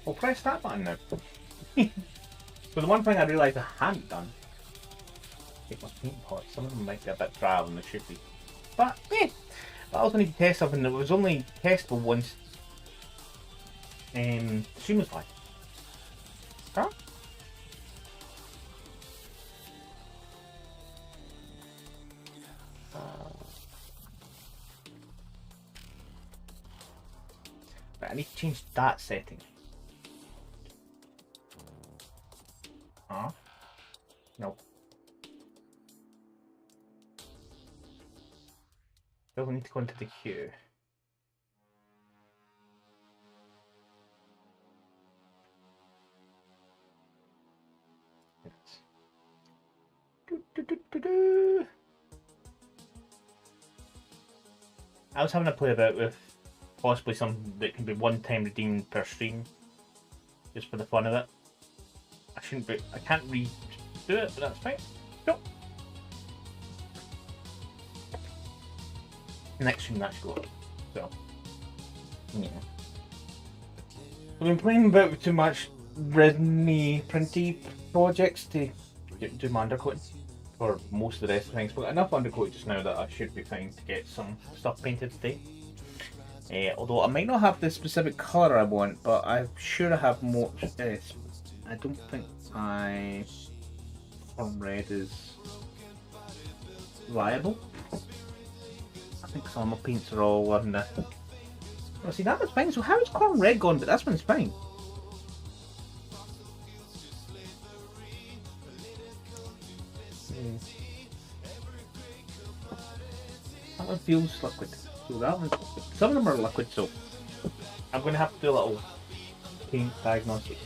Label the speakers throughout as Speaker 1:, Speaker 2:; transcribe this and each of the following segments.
Speaker 1: We'll press that button now. So the one thing I realised I hadn't done, take my paint pots. Some of them might be a bit drier than they should be. But yeah, I also need to test something that was only testable once. The stream was fine. Huh? Right, I need to change that setting. Huh? No. Still need to go into the queue. I was having a play about with possibly something that can be one-time redeemed per stream, just for the fun of it. I can't redo it, but that's fine. Nope. Next stream that should go up. So, yeah. I've been playing about with too much resiny, printy projects to do my undercoating for most of the rest of things. But enough undercoat just now that I should be fine to get some stuff painted today. Although I might not have the specific colour I want, but I'm sure I have more. I don't think Chrome Red is viable. I think some of my paints are all on the. Oh, see, that was fine. So how is Chrome Red gone? But this one's fine. That one feels liquid. So that one, some of them are liquid, so I'm going to have to do a little paint diagnostics.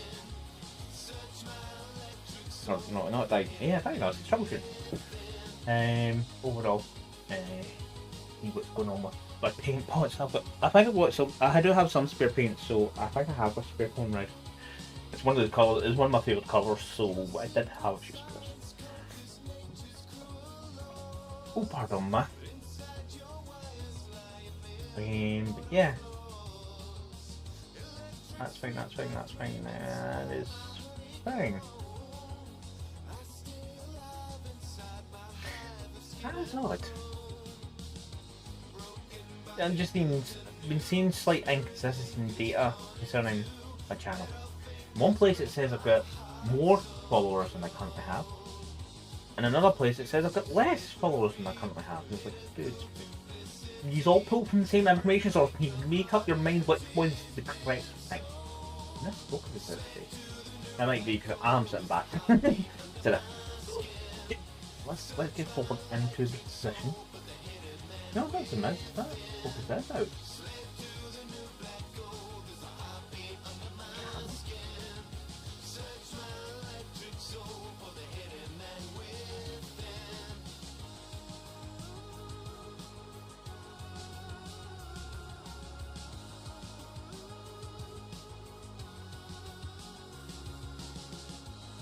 Speaker 1: Or no, not diagnostics, troubleshooting. Overall, see what's going on with my paint pots. I do have some spare paint, so I think I have a spare Chrome Red. It's one of the colours. It's one of my favourite colours, so I did have a few spares. Oh, pardon me. But yeah, that's fine. That is fine. That is odd. I've just been seeing slight inconsistency in data concerning my channel. In one place it says I've got more followers than I currently have, and another place it says I've got less followers than I currently have. And it's like, dude, you all pull from the same information, so can you make up your mind which one's the correct thing? And this focus is that might be because I'm sitting back. So let's get forward into the position. No, that's a miss. That focus that out.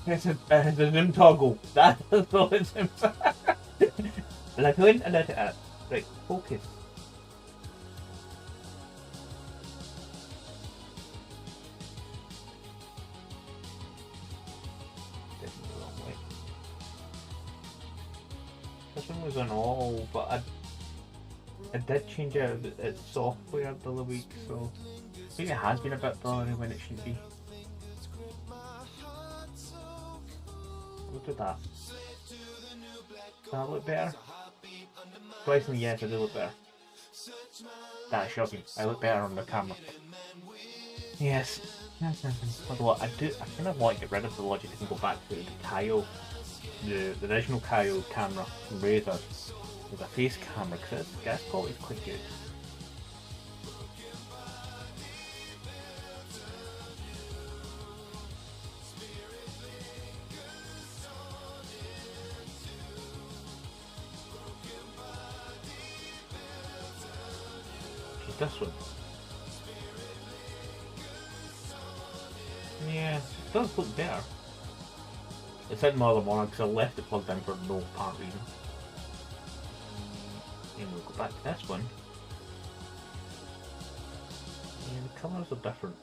Speaker 1: It's a zoom toggle. That's all it's in. Let it in and let it out. Right, focus. Definitely the wrong way. This one was on all, but I did change out its software the other week, so I think it has been a bit blurry when it should be. Look at that. Does that look better? Surprisingly, yes, I do look better. That's shocking. I look better on the camera. Yes. Although I kind of want to get rid of the Logic and go back to the Kaio, the original Kaio camera from Razer with a face camera, because its quality is quite good. This one. Yeah, it does look better. It's in Mother Morning because I left it plugged in for no apparent reason. And we'll go back to this one. Yeah, the colours are different.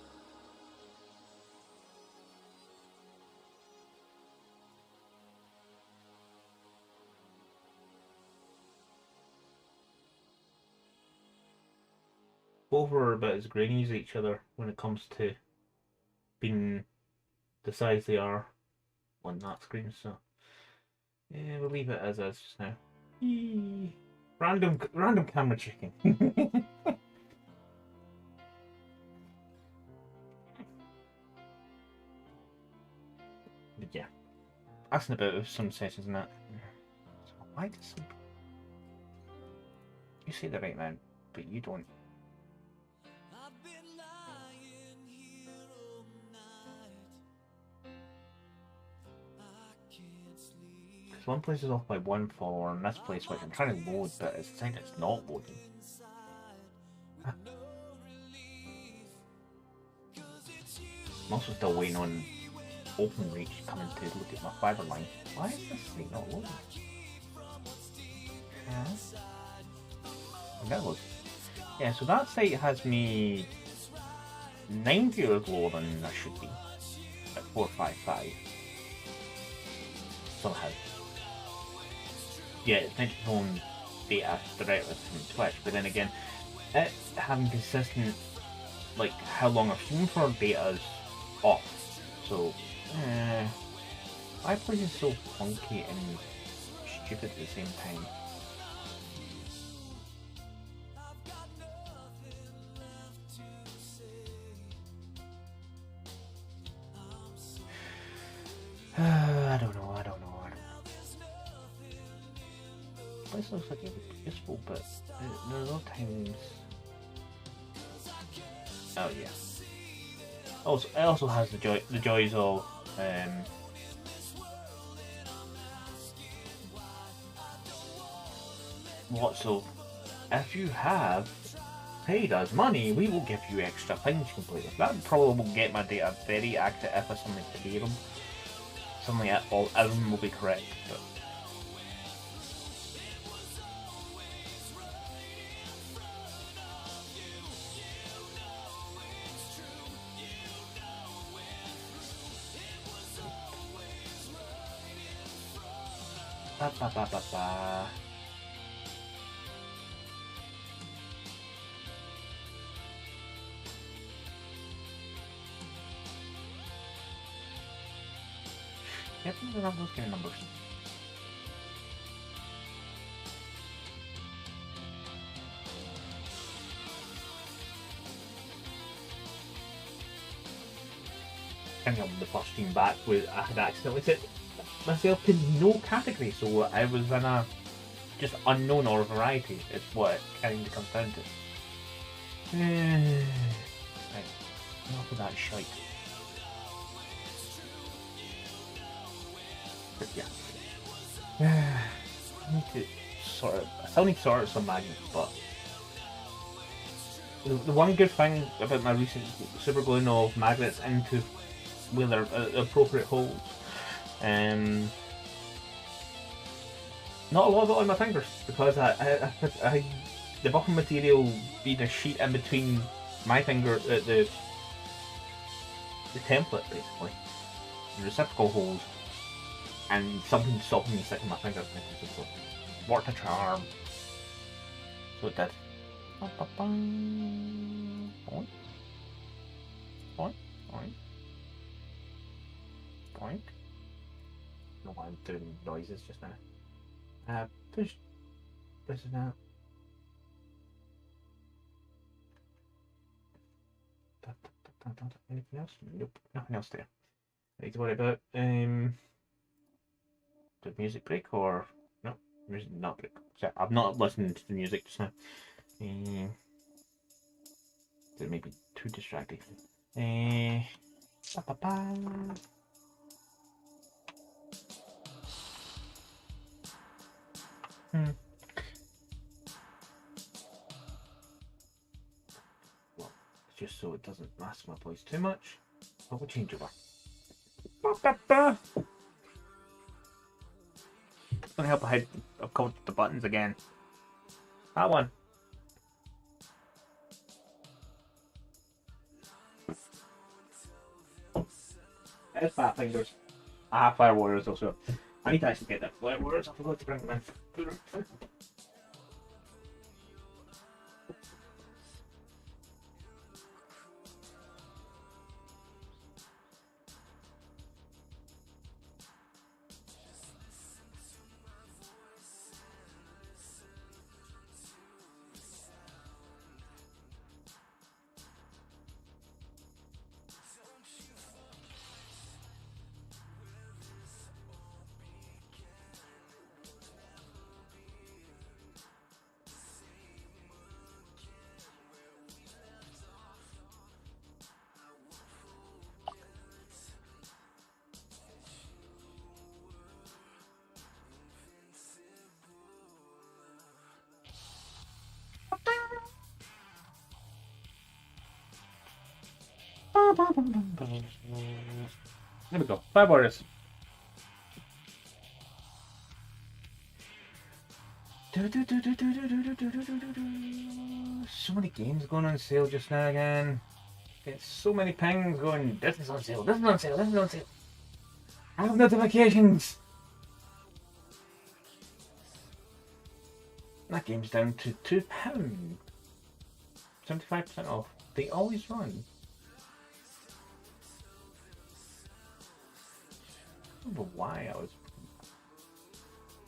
Speaker 1: both are about as grainy as each other when it comes to being the size they are on that screen. So yeah, we'll leave it as is just now. Eee. Random camera checking. But yeah, asking about some settings and that. So why does some... You say the right amount, but you don't. Because one place is off by 1 follower, and this place, which I'm trying to load, but it's saying it's not loading. I'm also still waiting on OpenReach coming to look at my fibre line. Why is this thing not loading? That was... Yeah, so that site has me 90 or lower than I should be at 455 somehow. Yeah, it's meant to own data directly from Twitch, but then again, it having consistent, like how long I've streamed for data is off. So, my place is so funky and stupid at the same time. I don't know. This looks like it would be useful, but there's no times. Oh yeah. Also, it also has the joys of lots of. If you have paid us money, we will give you extra things you can play with. That probably will get my data very active if I suddenly pay them. Suddenly everyone will be correct, but yep, those are those kind of numbers. I think the first stream back was I had accidentally set myself to no category, so I was in a just unknown or variety is what it kind of comes down to. Right, enough of that shite. But yeah, I need to I still need to sort out some magnets, but the one good thing about my recent super gluing of magnets into where they're appropriate holes, not a lot of it on my fingers, because I the buffer material being a sheet in between my finger, the template basically, the reciprocal holes, and something stopping me sticking my fingers in it. Worked a charm. So it did. Boing. Boing. Boing. Boing. I don't know why I'm doing noises just now. Push. This is now. Anything else? Nope. Nothing else there. I need to worry about. The music break or no? Music not break. So I've not listened to the music just now. That may be too distracting. Ba -ba -ba. Well, just so it doesn't mask my voice too much, I will change over. Ba -ba -ba. It's gonna help I've called the buttons again. That one. It's Fat Fingers. Fire Warriors also. I need to actually get that Fire Warriors. I forgot to bring them in. There we go. 5 orders. So many games going on sale just now again. Get so many pings going, this is on sale, this is on sale, this is on sale. I have notifications. That game's down to £2. 75% off. They always run. I don't know why I was.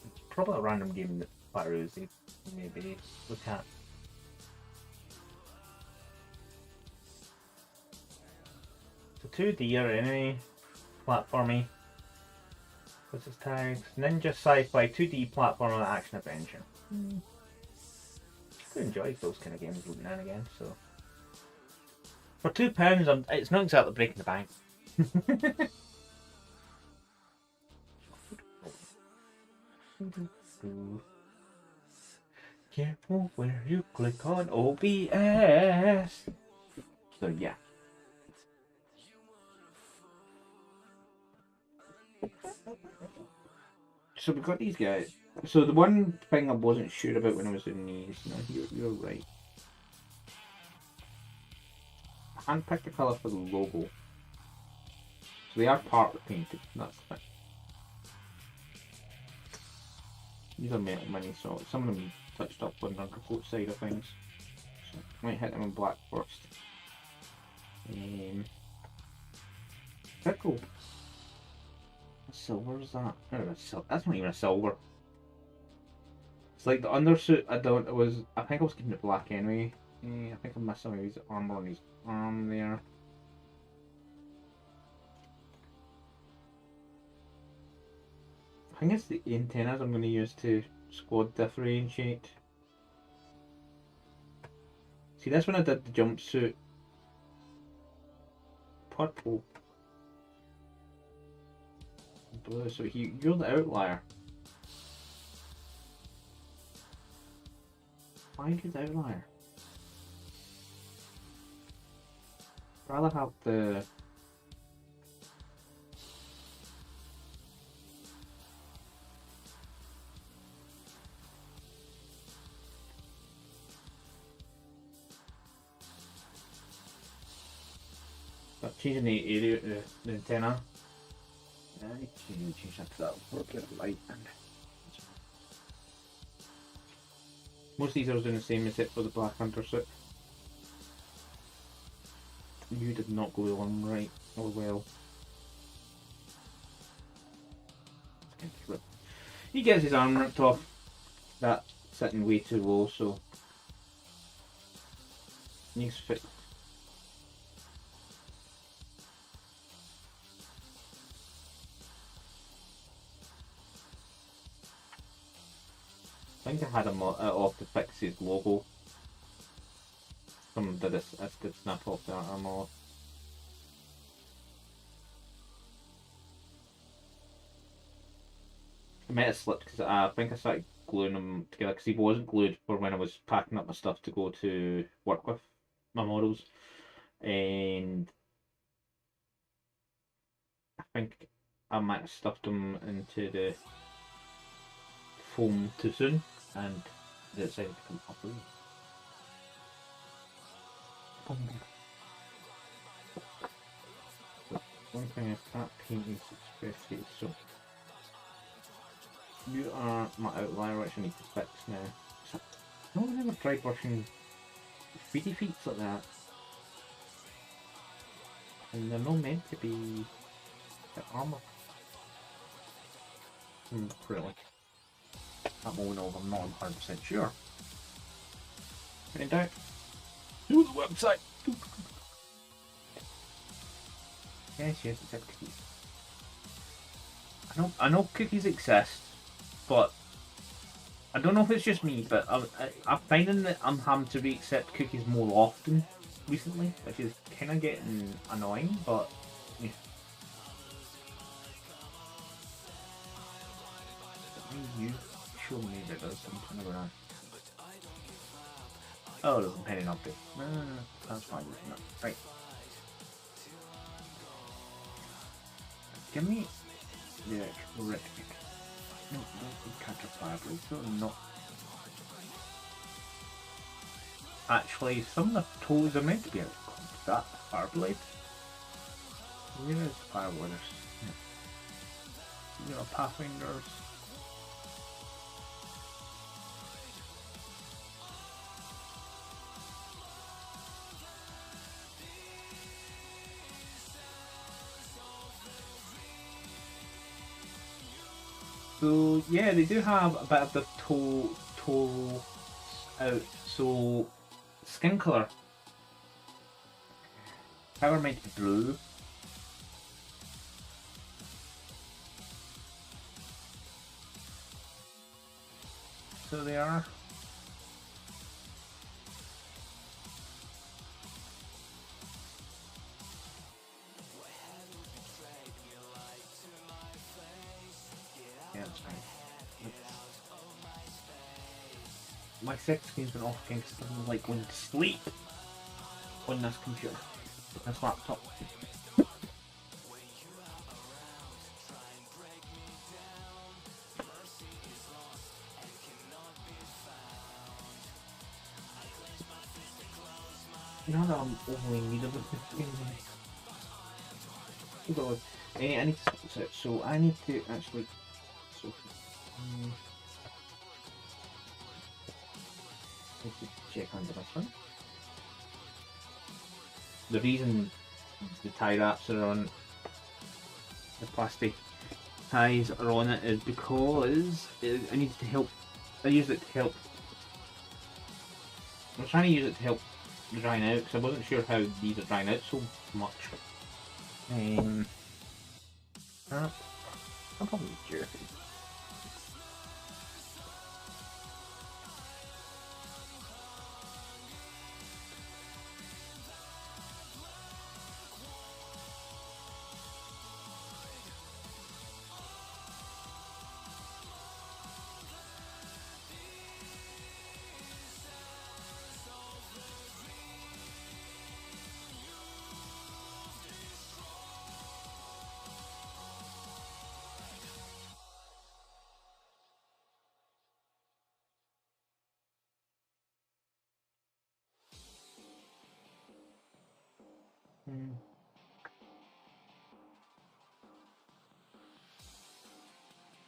Speaker 1: It's probably a random game that Patriot maybe look at. So 2D or enemy platformy. What's its tags? Ninja sci-fi 2D platformer action adventure. I enjoy those kind of games now and again. So for £2, it's not exactly breaking the bank. Careful where you click on OBS. So yeah. So we've got these guys. So the one thing I wasn't sure about when I was doing these, no, you're right. I handpicked the colour for the logo. So they are partly painted, that's the thing. These are metal minis, so some of them touched up on the undercoat side of things. So might hit them in black first. Very cool. What silver is that? That's not even a silver. It's like the undersuit. I think I was keeping it black anyway. I think I'm missing his armor on his arm there. I think it's the antennas I'm going to use to squad differentiate. See, this one I did the jumpsuit purple, blue. So you're the outlier. Why are you the outlier? I'd rather have the. But changing the area, the antenna. I need to change that to that for a bit of light. Most of these I was doing the same except for the Black Hunter suit. You did not go along right. Oh well. He gets his arm ripped off. That's sitting way too low, so needs to fit. I think I had him off to fix his logo. Someone did this. I did snap off the arm off. I might have slipped because I think I started gluing them together because he wasn't glued for when I was packing up my stuff to go to work with my models, and I think I might have stuffed them into the foam too soon and they decided to come up with one thing I can't paint these express, so you are my outlier which I need to fix now. So, no one ever tried brushing feety feet like that, and they're not meant to be the armour. Really. At the moment I'm not 100% sure. When in doubt, do the website. Yes, it's cookies. I know cookies exist, but I don't know if it's just me, but I'm finding that I'm having to re-accept cookies more often recently, which is kind of getting annoying, but yeah. You show me that does something over that. Oh, there's a pending update. No, that's fine. No. Right.
Speaker 2: Give me the actual rectangle. No, not catch a fire blade, so not. Actually, some of the toes are meant to be out. That fire blade. Where is fire blades? You know, pathfinders. So yeah, they do have a bit of the toe out. So skin color. Power might be blue. So they are. Yeah, that's fine. My sex screen's been off again because it doesn't like going to sleep on this computer, this laptop. You know that I'm only in need of a 15 minutes. Oh god. I need to switch, so I need to actually. So, need to check under this one. The reason the tie wraps are on the plastic ties are on it is because I needed to help. I used it to help. I was trying to use it to help drying out because I wasn't sure how these are drying out so much. I'm probably jerky.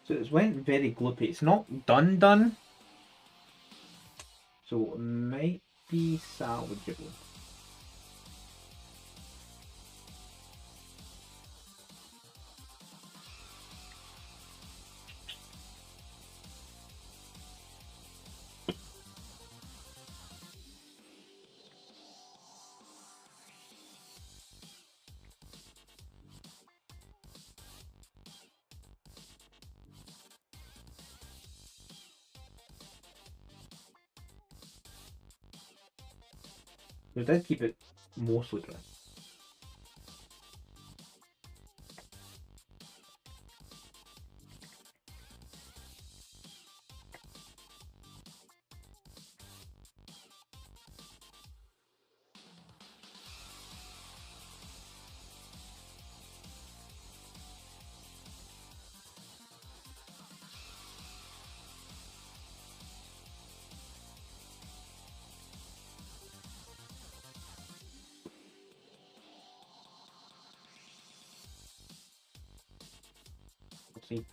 Speaker 2: So it's went very gloopy. It's not done, so it might be salvageable. We did keep it mostly dry. Let's see.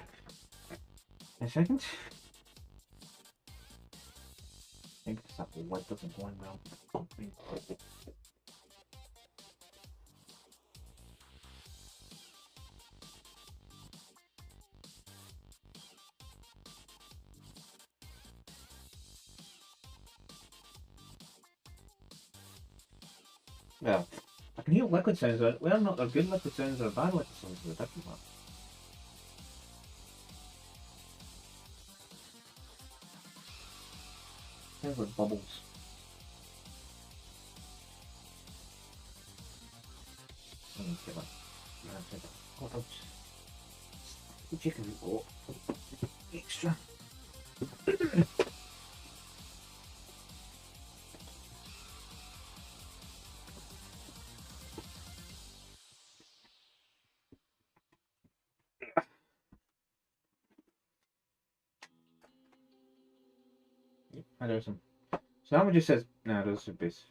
Speaker 2: A second. I think this apple white doesn't go in well. Well, I can hear liquid sounds, whether or not they're good liquid sounds or bad liquid sounds is a different one. Sounds like bubbles. I need to get that. What else? The chicken we bought. Extra. I do some. So that one just says, nah, this is base.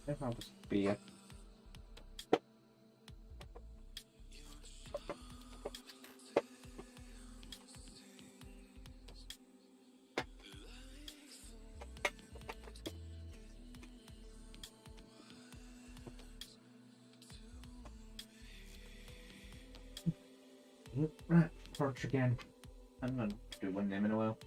Speaker 2: If I was beer. Right, torch again. I'm gonna do one of them in a while.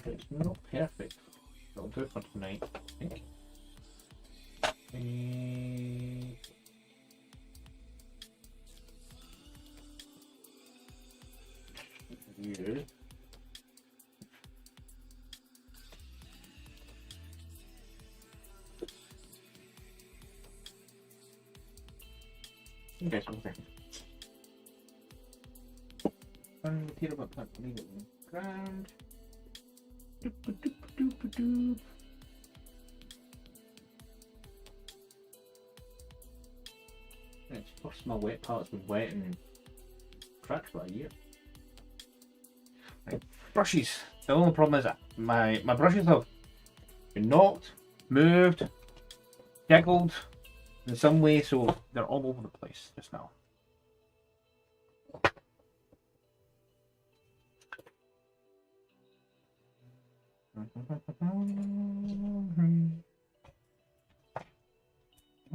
Speaker 2: It's not perfect. That'll do it for tonight, I think. You. Okay, so okay. One material but can't leave it on the ground. Doop. It's first my wet pallet's been wet and cracked for a year. Right, brushes. The only problem is that my brushes have been knocked, moved, jiggled in some way, so they're all over the place just now.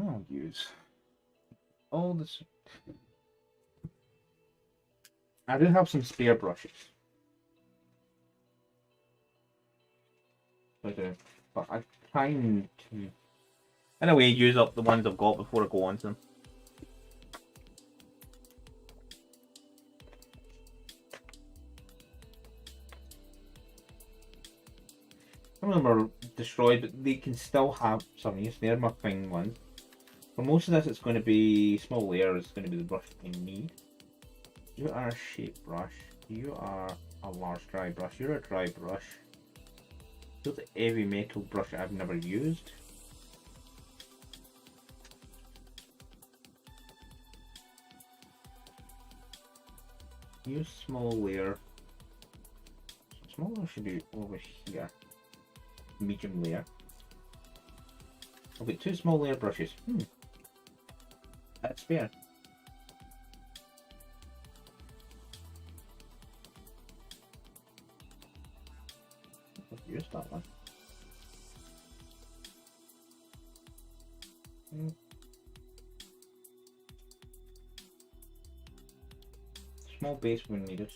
Speaker 2: I'll use all this. I do have some spare brushes. But I trying to, in a way, use up the ones I've got before I go on to them. Some of them are destroyed, but they can still have some use. They're my fine ones. For most of this, it's going to be small layer. It's going to be the brush I need. You are a shape brush. You are a large dry brush. You're a dry brush. You're the heavy metal brush I've never used. Use small layer. Small layer should be over here. Medium layer. I've got two small layer brushes. That's fair. I've used that one. Small base when needed.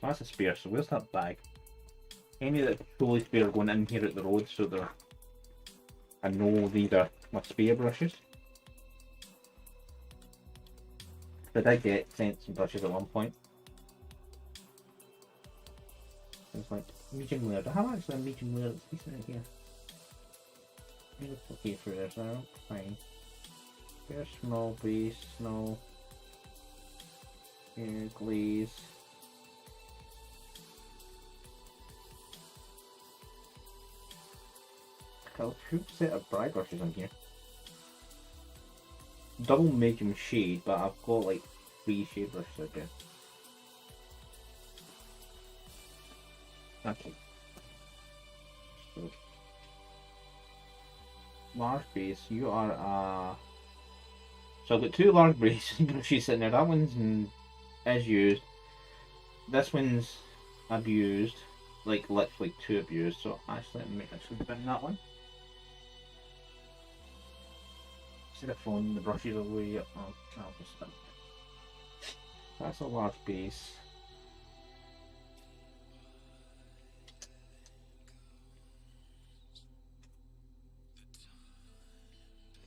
Speaker 2: So that's a spare, so where's that bag? Any that fully spare are going in here at the road, so they're, I know these are my spare brushes. But I did get sent some brushes at one point. It's like medium layer. I have actually a medium layer that's decent in here. Maybe it's okay through there, so fine. Spare small base, small glaze. Got a few set of bright brushes on here. Double medium shade, but I've got like 3 shade brushes out there. Okay. So, large base, you are so I've got 2 large base brushes sitting there. That one's is used. This one's abused. like literally too abused. So actually, let me actually bin that one. Instead of throwing the brushes away, I'll just bin it. That's a large base.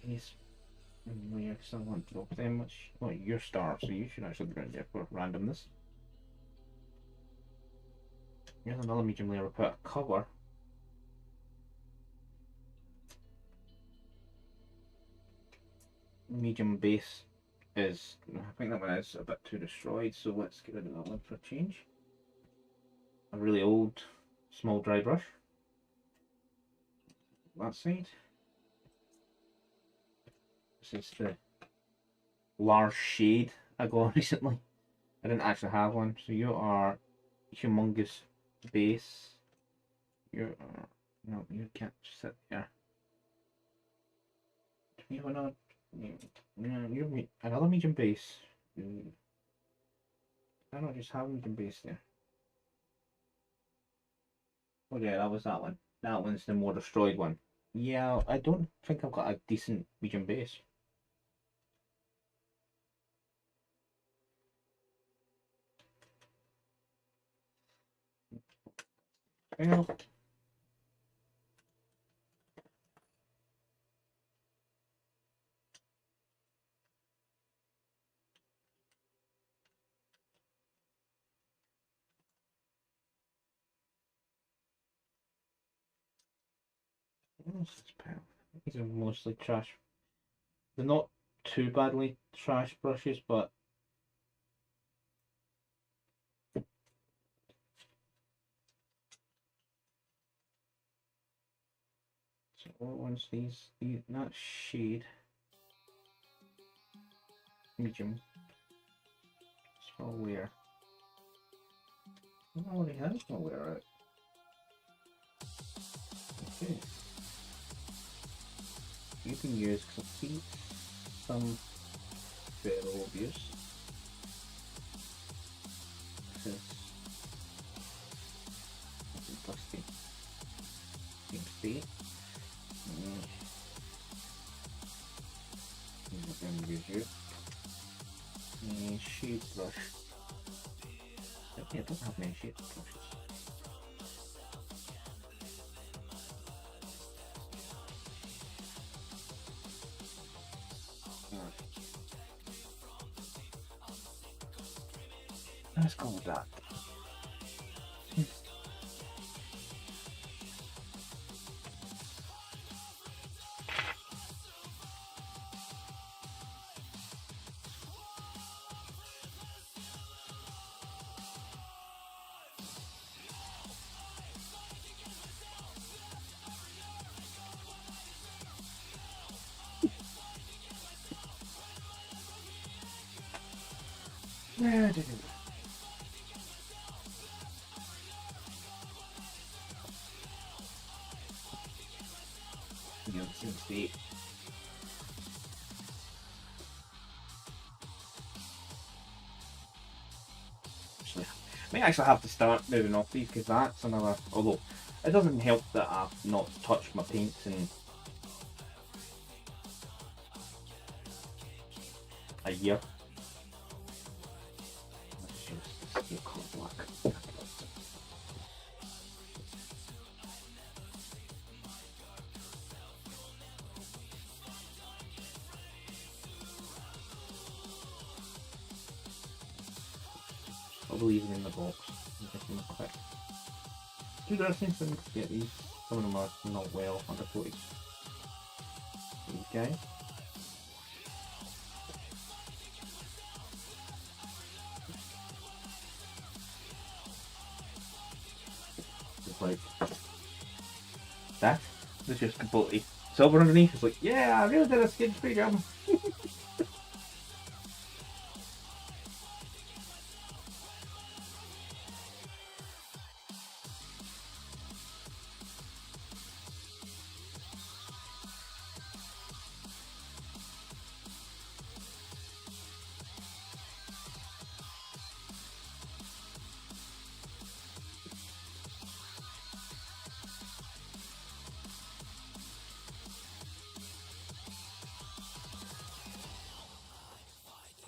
Speaker 2: Base. We're still want to drop them much. Well, you're star, so you should actually be around there for randomness. Here's another medium layer. We'll put a cover. Medium base is, I think that one is a bit too destroyed, so let's get rid of that one for a change. A really old small dry brush. That side. This is the large shade I got recently. I didn't actually have one, so you are humongous base. You are, no, you can't sit there. Do you have another? You're another medium base. I don't just have medium base there. Oh yeah, that was that one. That one's the more destroyed one. Yeah, I don't think I've got a decent medium base. Well, these are mostly trash. They're not too badly trash brushes, but so what ones these that shade medium. Small wear. I already have small wear out. Okay. You can use complete some feral abuse. This is dusty. Seems to be. I'm going to use you. A shade brush. Yeah, it doesn't have many shade brushes. Let's go with that. Yeah, I did it. You know, the same state. May actually have to start moving off these because that's another. Although it doesn't help that I've not touched my paints in a year. Let's use this steel colour black. I'll leave them in the box. Quick. Two dressings and get these. Some of them are not well undercoated. These guys. Just like that. It's just completely silver underneath. It's like, yeah, I really did a skid free job.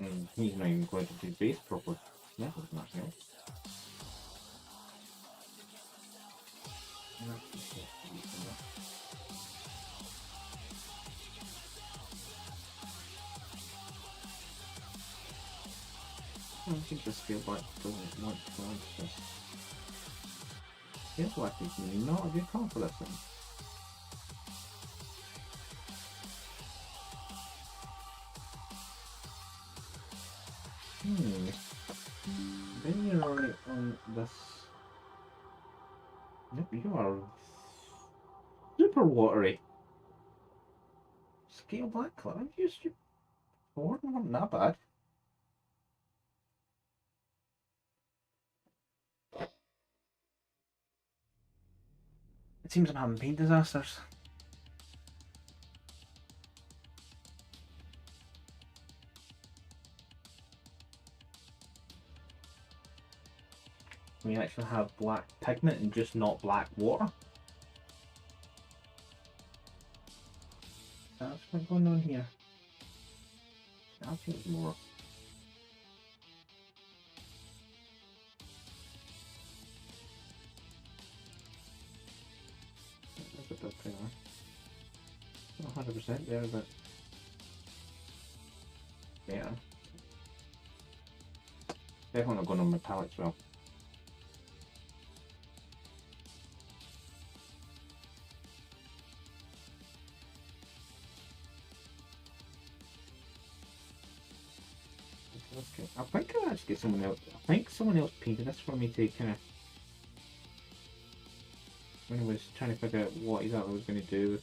Speaker 2: And he's not even going to do base properly. That was not help. I think the skill black doesn't want to launch this. Skill black is not a good call for this thing. Then you're already on this. Nope, you are super watery. Scale black club. I've used your board, not that bad. It seems I'm having paint disasters. We actually have black pigment and just not black water. That's what's going on here. I'll paint more. That's a bit thinner. Not 100% there, but yeah. Definitely not going on my palette as well. Okay. I think I'll actually get someone else. I think someone else painted this for me to kind of. When I was trying to figure out what exactly I was going to do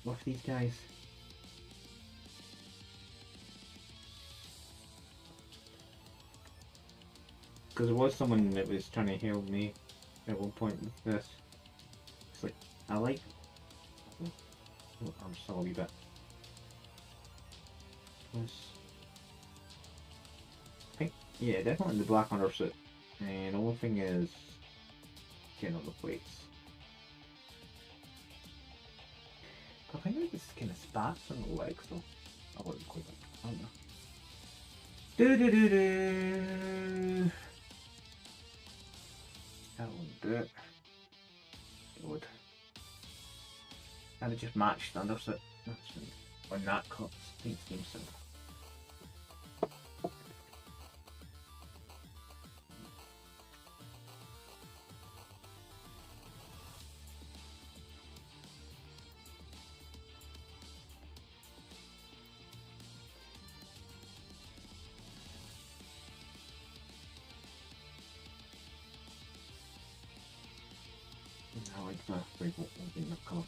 Speaker 2: with these guys. Because there was someone that was trying to help me at one point with this. It's like, I like. Oh, I'm still a wee bit. I think, yeah, definitely the black undersuit. And the only thing is getting all the plates. I think I just kind of spats on the legs though. I wouldn't quite like, I don't know. Do. That won't do it. Good. And it just matched the undersuit. That's fine. Or not cuts. Paint seems simple. I like the very in the colour.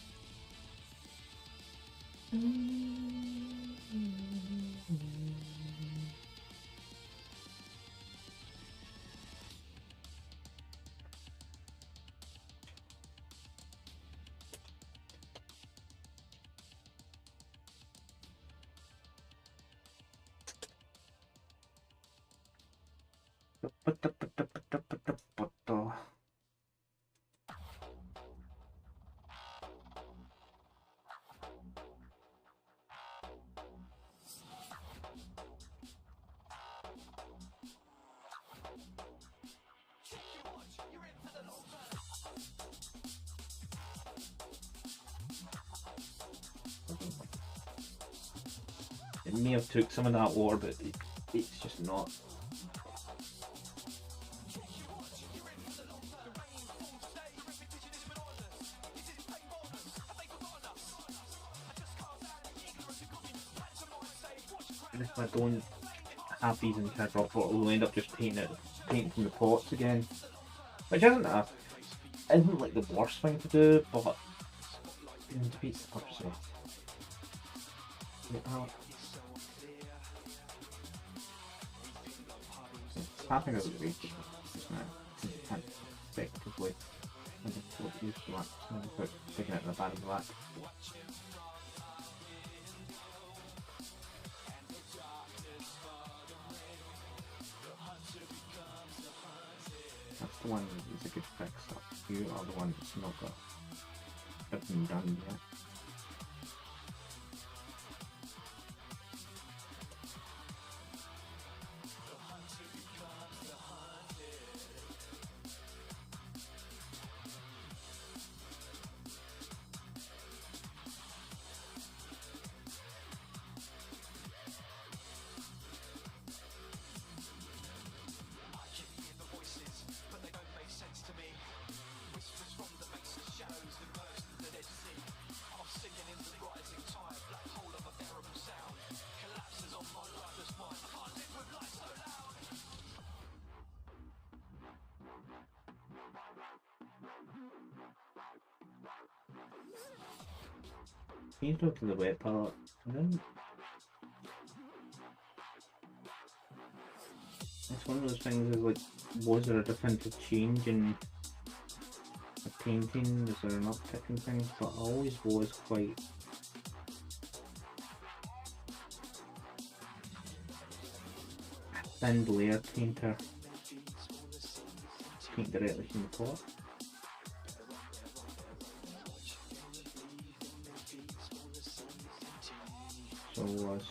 Speaker 2: It may have took some of that water, but it's just not. And if I don't have these in kind of drop water, we'll end up just painting from the pots again, which isn't like the worst thing to do, but it defeats the purpose of it. Tapping over the reach just now. Can't effectively use the black. Put sticking it in the band of the black. That's the one that's a good fix up. You are the one that's not got everything done yet. Changed over to the wet part. And then it's one of those things is like, was there a definitive change in the painting? Was there an uptick in things? But I always was quite a thin layer painter. Paint directly from the pot. So it was.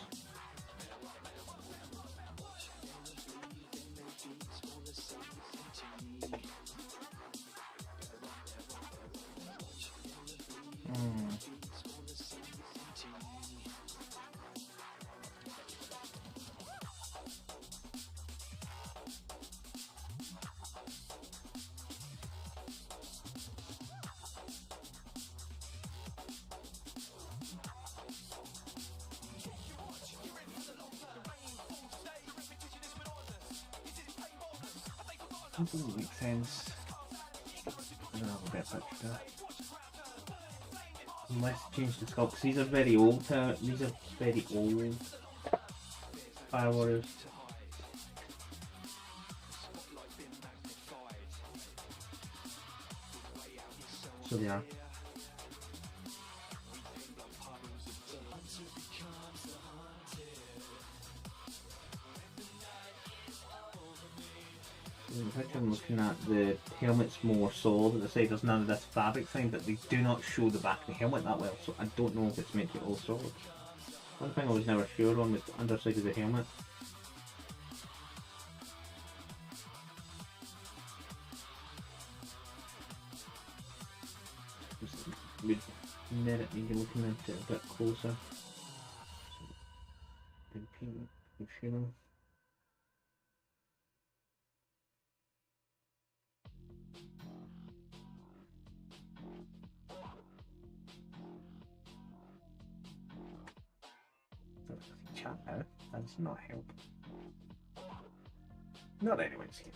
Speaker 2: That doesn't make sense. I don't have a better picture there. Unless change the sculpts. These are very old. These are very old Fire Warriors. So they are. In fact, I'm looking at the helmet's more solid at the side. There's none of this fabric thing, but they do not show the back of the helmet that well, so I don't know if it's meant to be all solid. One thing I was never sure on was the underside of the helmet. Would merit me looking at it a bit closer. Big paint, big feeling. Chat now, that's not help. Not anyone's here.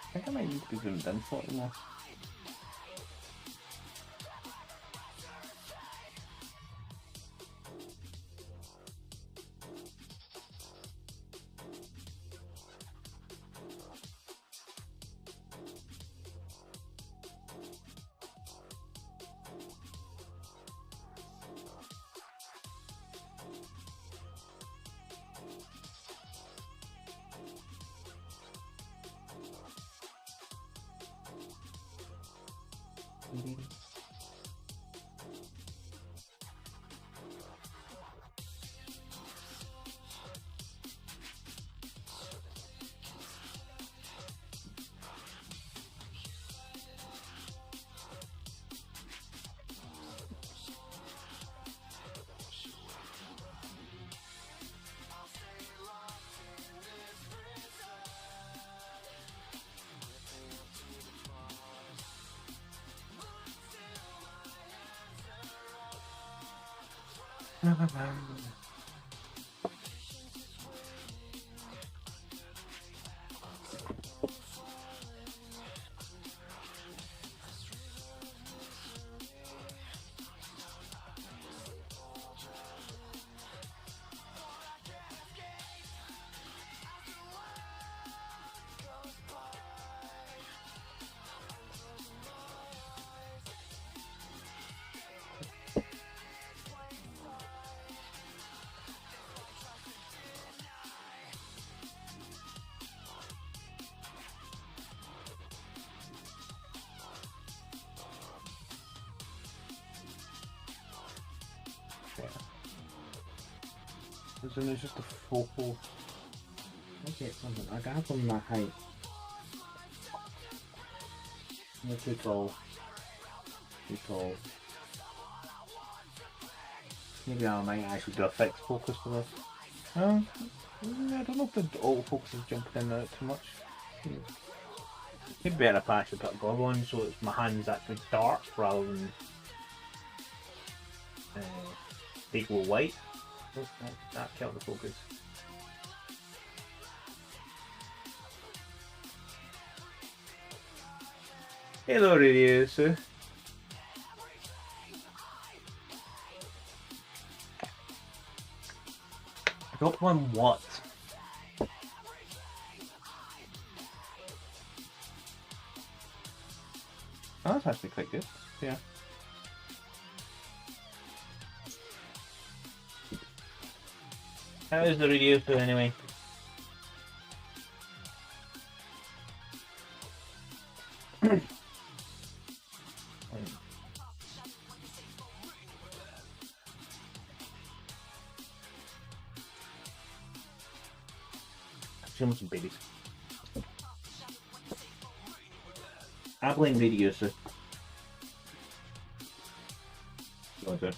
Speaker 2: I think I might need to be zoomed in slightly more. So it's just a focal. Okay, something. I got from my height. Not too tall. Too tall. Maybe I might actually do a fixed focus for this. I don't know if the autofocus is jumping in there too much. It'd be better if I actually put a goggle on so it's my hands actually dark rather than equal white. That killed the focus. Hello, radio, sir. I got one what? Oh, that's actually quite good. Yeah. How is the radio so anyway? Show me some babies. I blame radio, sir. Okay.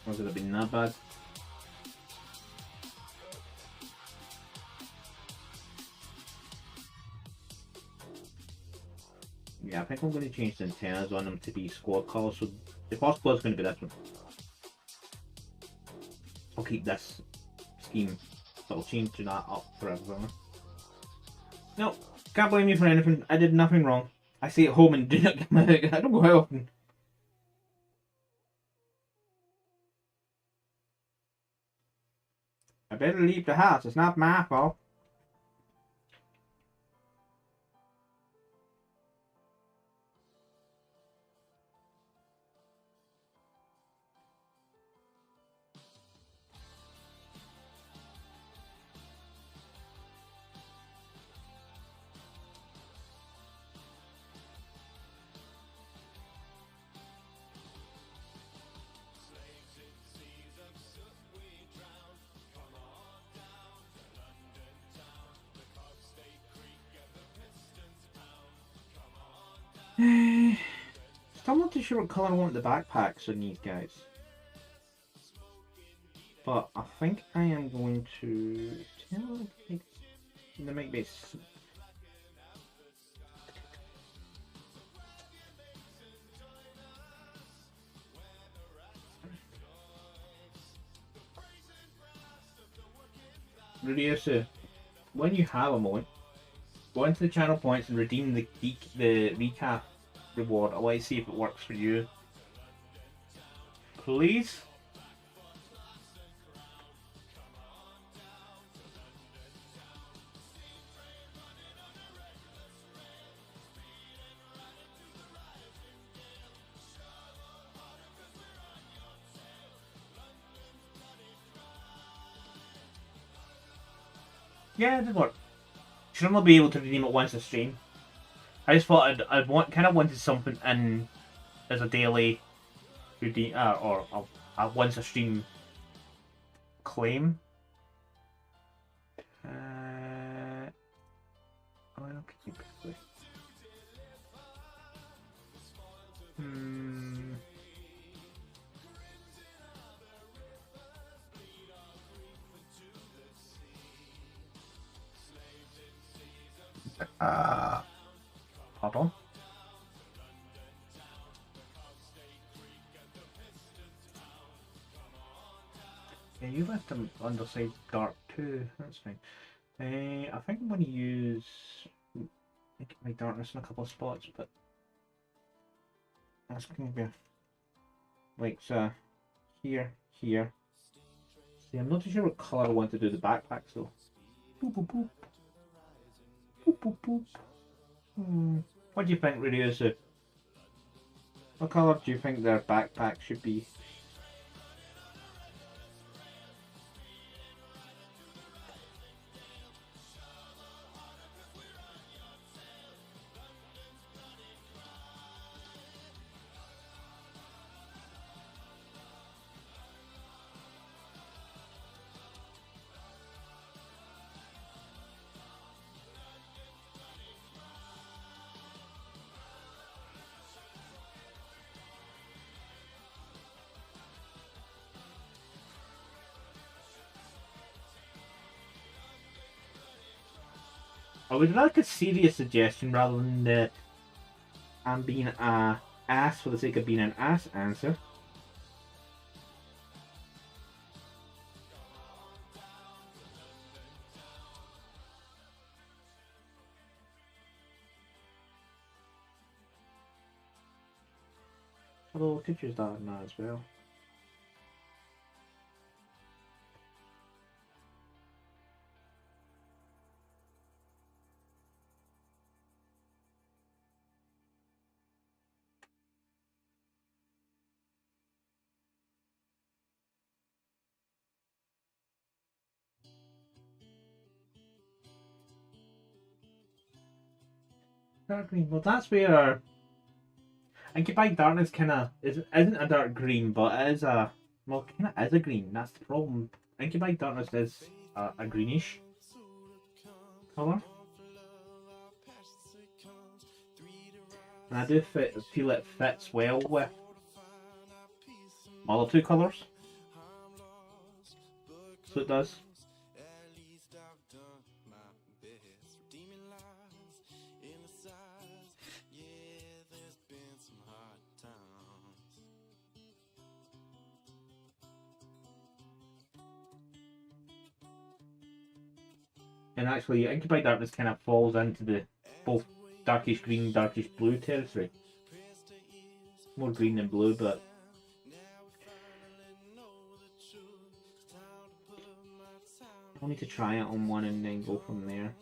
Speaker 2: Was it been that bad? Yeah, I think I'm going to change the antennas on them to be squad colours, so the first colour is going to be this one. I'll keep this scheme, but I'll change that up for everyone. No, can't blame you for anything. I did nothing wrong. I stay at home and do not get my. I don't go out often. I better leave the house. It's not my fault. Still not too sure what colour I want the backpacks on these guys. But I think I am going to... There might be... Rudiosa, when you have a moment, go into the channel points and redeem the recap reward. I'll let you see if it works for you. Please? Yeah, it did work. Should only be able to redeem it once a stream. I just thought I'd wanted something in as a daily redeem or a once a stream claim. Keep it.
Speaker 1: Pardon? Yeah, you left them underside dark too. That's fine. I think I'm going to use my darkness in a couple of spots, but that's going to be like so here, here. See, I'm not too sure what colour I want to do the backpacks though. Boop, boop, boop. Boop, boop, boop. What do you think, Ryuzu? What colour do you think their backpack should be? I would like a serious suggestion rather than the I'm being a ass for the sake of being an ass answer. Although I could choose that and that as well. Dark green. Well, that's where Incupied Darkness isn't a dark green, but it is a kind of is a green. That's the problem. Incupied Darkness is a greenish color, and I do feel it fits well with other two colors. So it does. And actually, Incupied Darkness kind of falls into the both darkish green, darkish blue territory. More green than blue, but I'll need to try it on one and then go from there.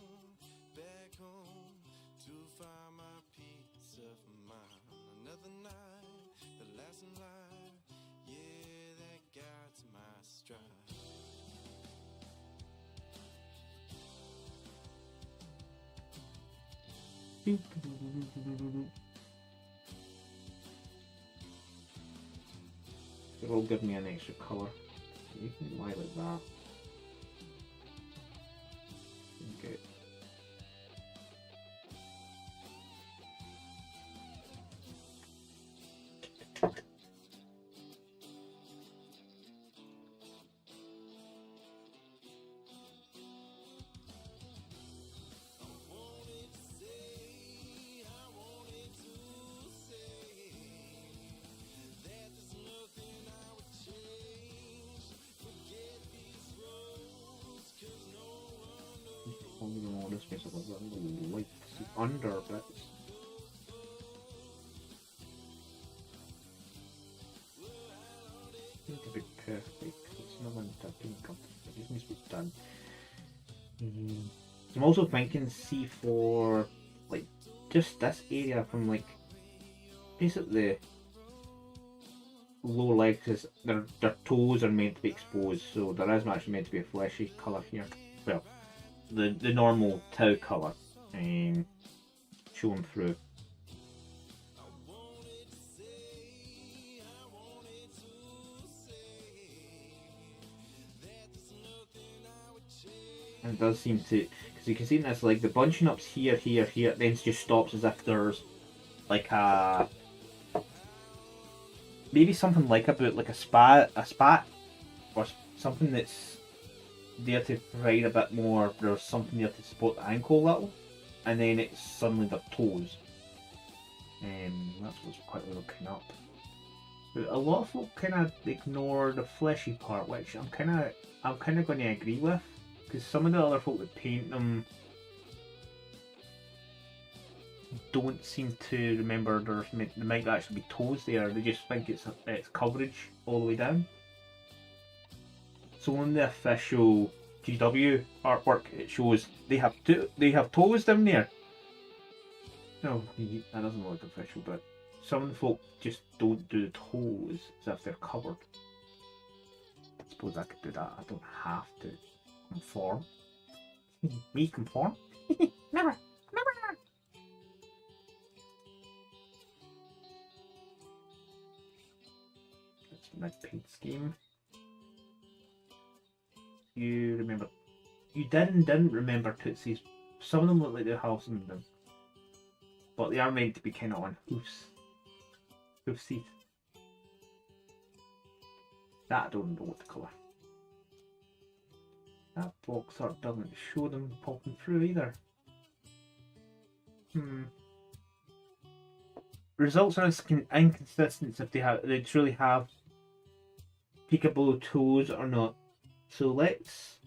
Speaker 1: It will give me an extra colour. You can lie like that. Okay. This makes it look like under bits. Need to be perfect. It's not one that being comfortable. It just needs to be done. I'm also thinking C4, like just this area from like basically the lower legs, because their toes are meant to be exposed, so there is actually meant to be a fleshy colour here. Well, the normal tau colour showing through. And it does seem to, because you can see in this, like the bunching up's here, here, here, then it just stops as if there's like a maybe something like about like a spat, or something that's there to provide a bit more. There's something there to support the ankle a little.
Speaker 2: and then it's suddenly their toes. That's what's quickly looking up. But a lot of folk kind of ignore the fleshy part, which I'm kind of going to agree with, because some of the other folk that paint them don't seem to remember there might actually be toes there. They just think it's coverage all the way down. So on the official GW artwork, it shows they have toes down there. No, that doesn't look official, but some of the folk just don't do the toes as if they're covered. I suppose I could do that. I don't have to conform. Me conform? Never. That's my paint scheme. You remember? You did and didn't remember Tootsies. Some of them look like they have some of them, but they are meant to be kind of on hoofs. Hoof seat. That I don't know what to colour. That box art doesn't show them popping through either. Results are inconsistent if they truly have peekaboo toes or not. So let's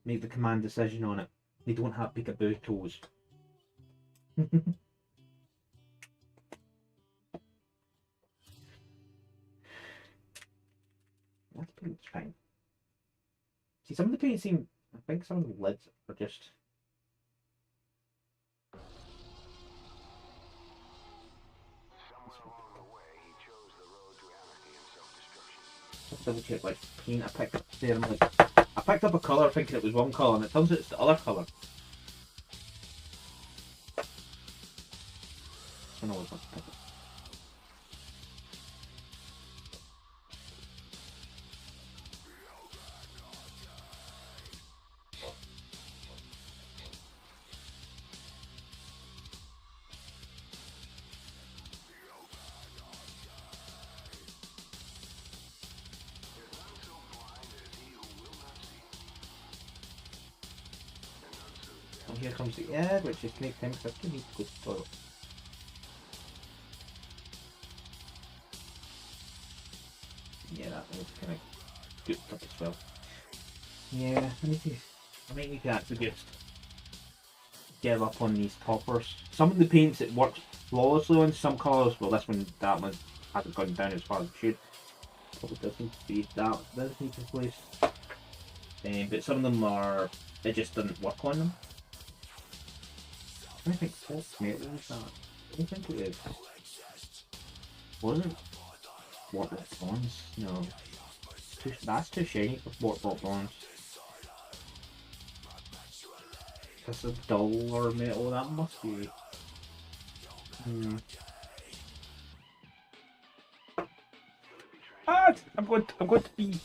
Speaker 2: make the command decision on it. They don't have peekaboo toes. That's pretty fine. See, some of the paint seem. I think some of the lids are just. Let's double check which paint I picked up there. I picked up a colour thinking it was one colour, and it turns out it's the other colour. I know what's up. And here comes the egg, which is great things that you need to go to the toilet. Yeah, that was kind of good stuff as well. Yeah, I might need to actually just give up on these toppers. Some of the paints it works flawlessly on, some colours, well that one hasn't gone down as far as it should. Probably does need to be that, does need to place. But some of them it just doesn't work on them. I think Fox Metal was that. I don't think it is. Wasn't What Bonds? No. That's too shiny for What Bonds. That's a duller metal, that must be. I'm going to be.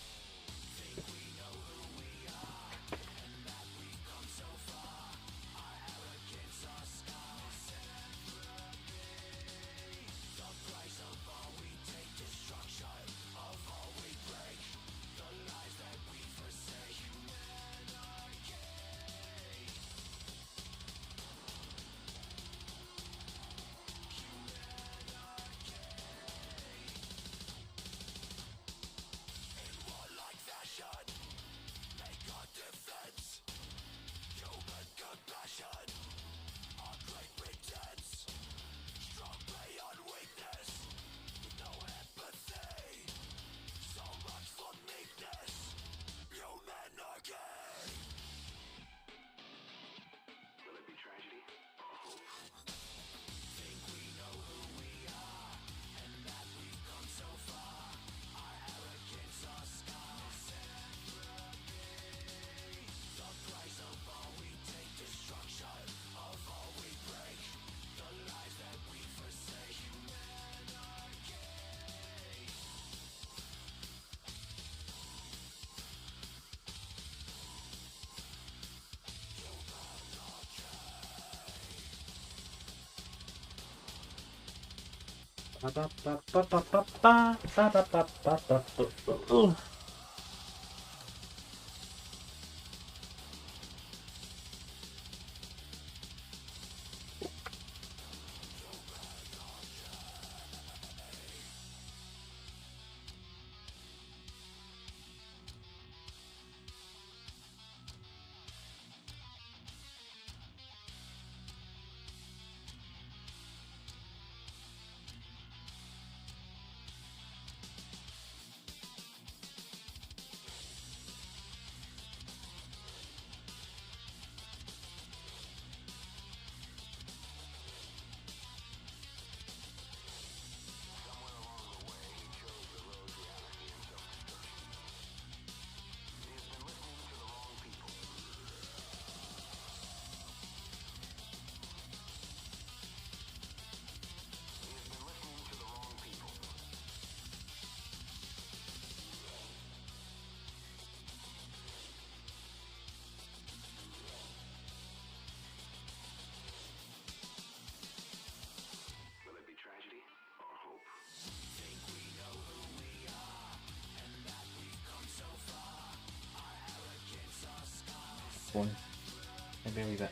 Speaker 1: maybe a wee bit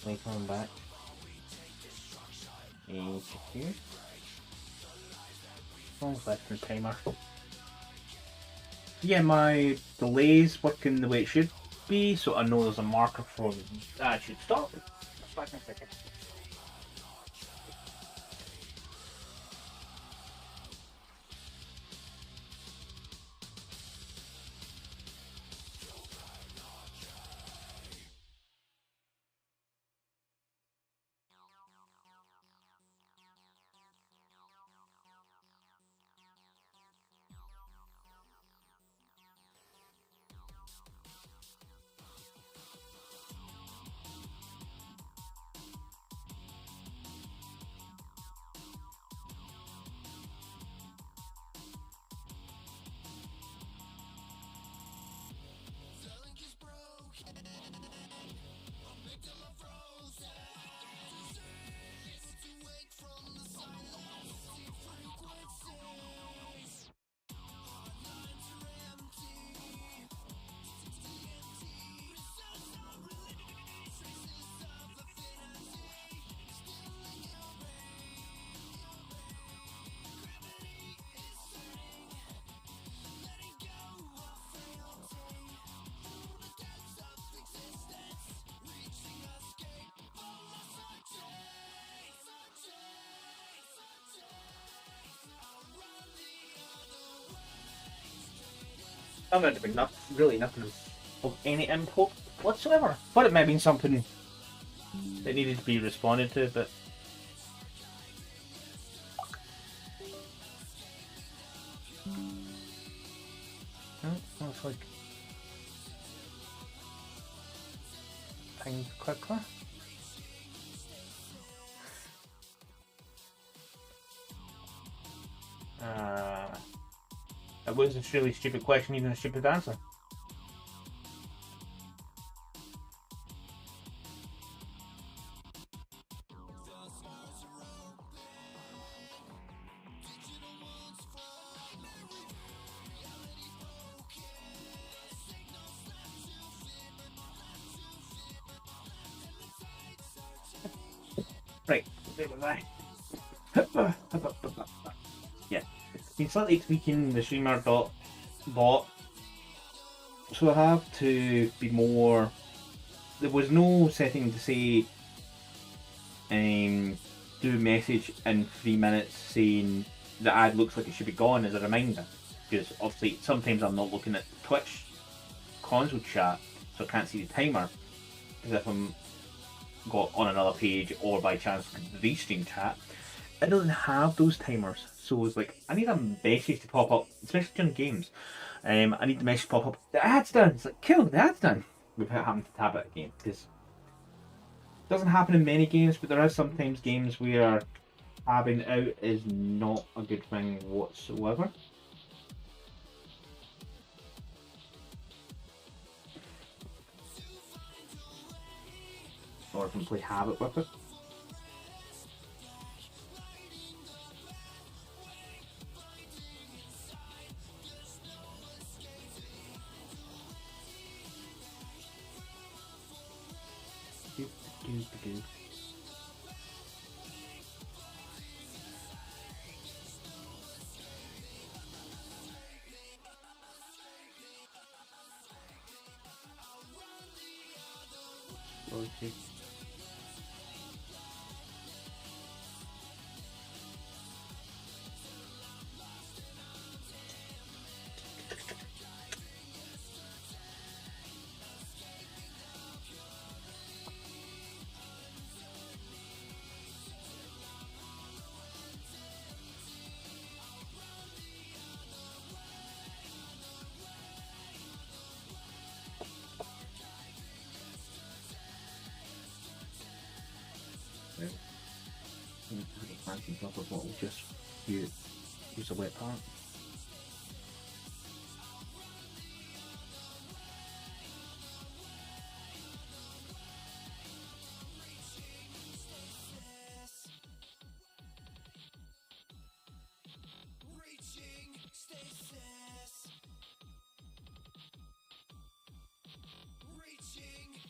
Speaker 1: later on back. And here. Almost left in the timer. Yeah, my delay's working the way it should be, so I know there's a marker for that should stop. Just back in a second. I'm going to be really nothing of any import whatsoever. But it may have been something that needed to be responded to, but looks like things quicker. That was a really stupid question, even a stupid answer. Right, yeah, been slightly tweaking the streamer bot, so I have to be more. There was no setting to say do a message in 3 minutes saying the ad looks like it should be gone as a reminder, because obviously sometimes I'm not looking at Twitch console chat, so I can't see the timer, because if I'm got on another page or by chance the stream chat, it doesn't have those timers. So it's like I need a message to pop up, especially during games. I need the message to pop up. The ad's done. It's like cool, the ad's done. Without having to tap it again, because it doesn't happen in many games, but there are sometimes games where tabbing out is not a good thing whatsoever. Or simply have it with it. Okay. Fancy proper bottle, just use a wet part.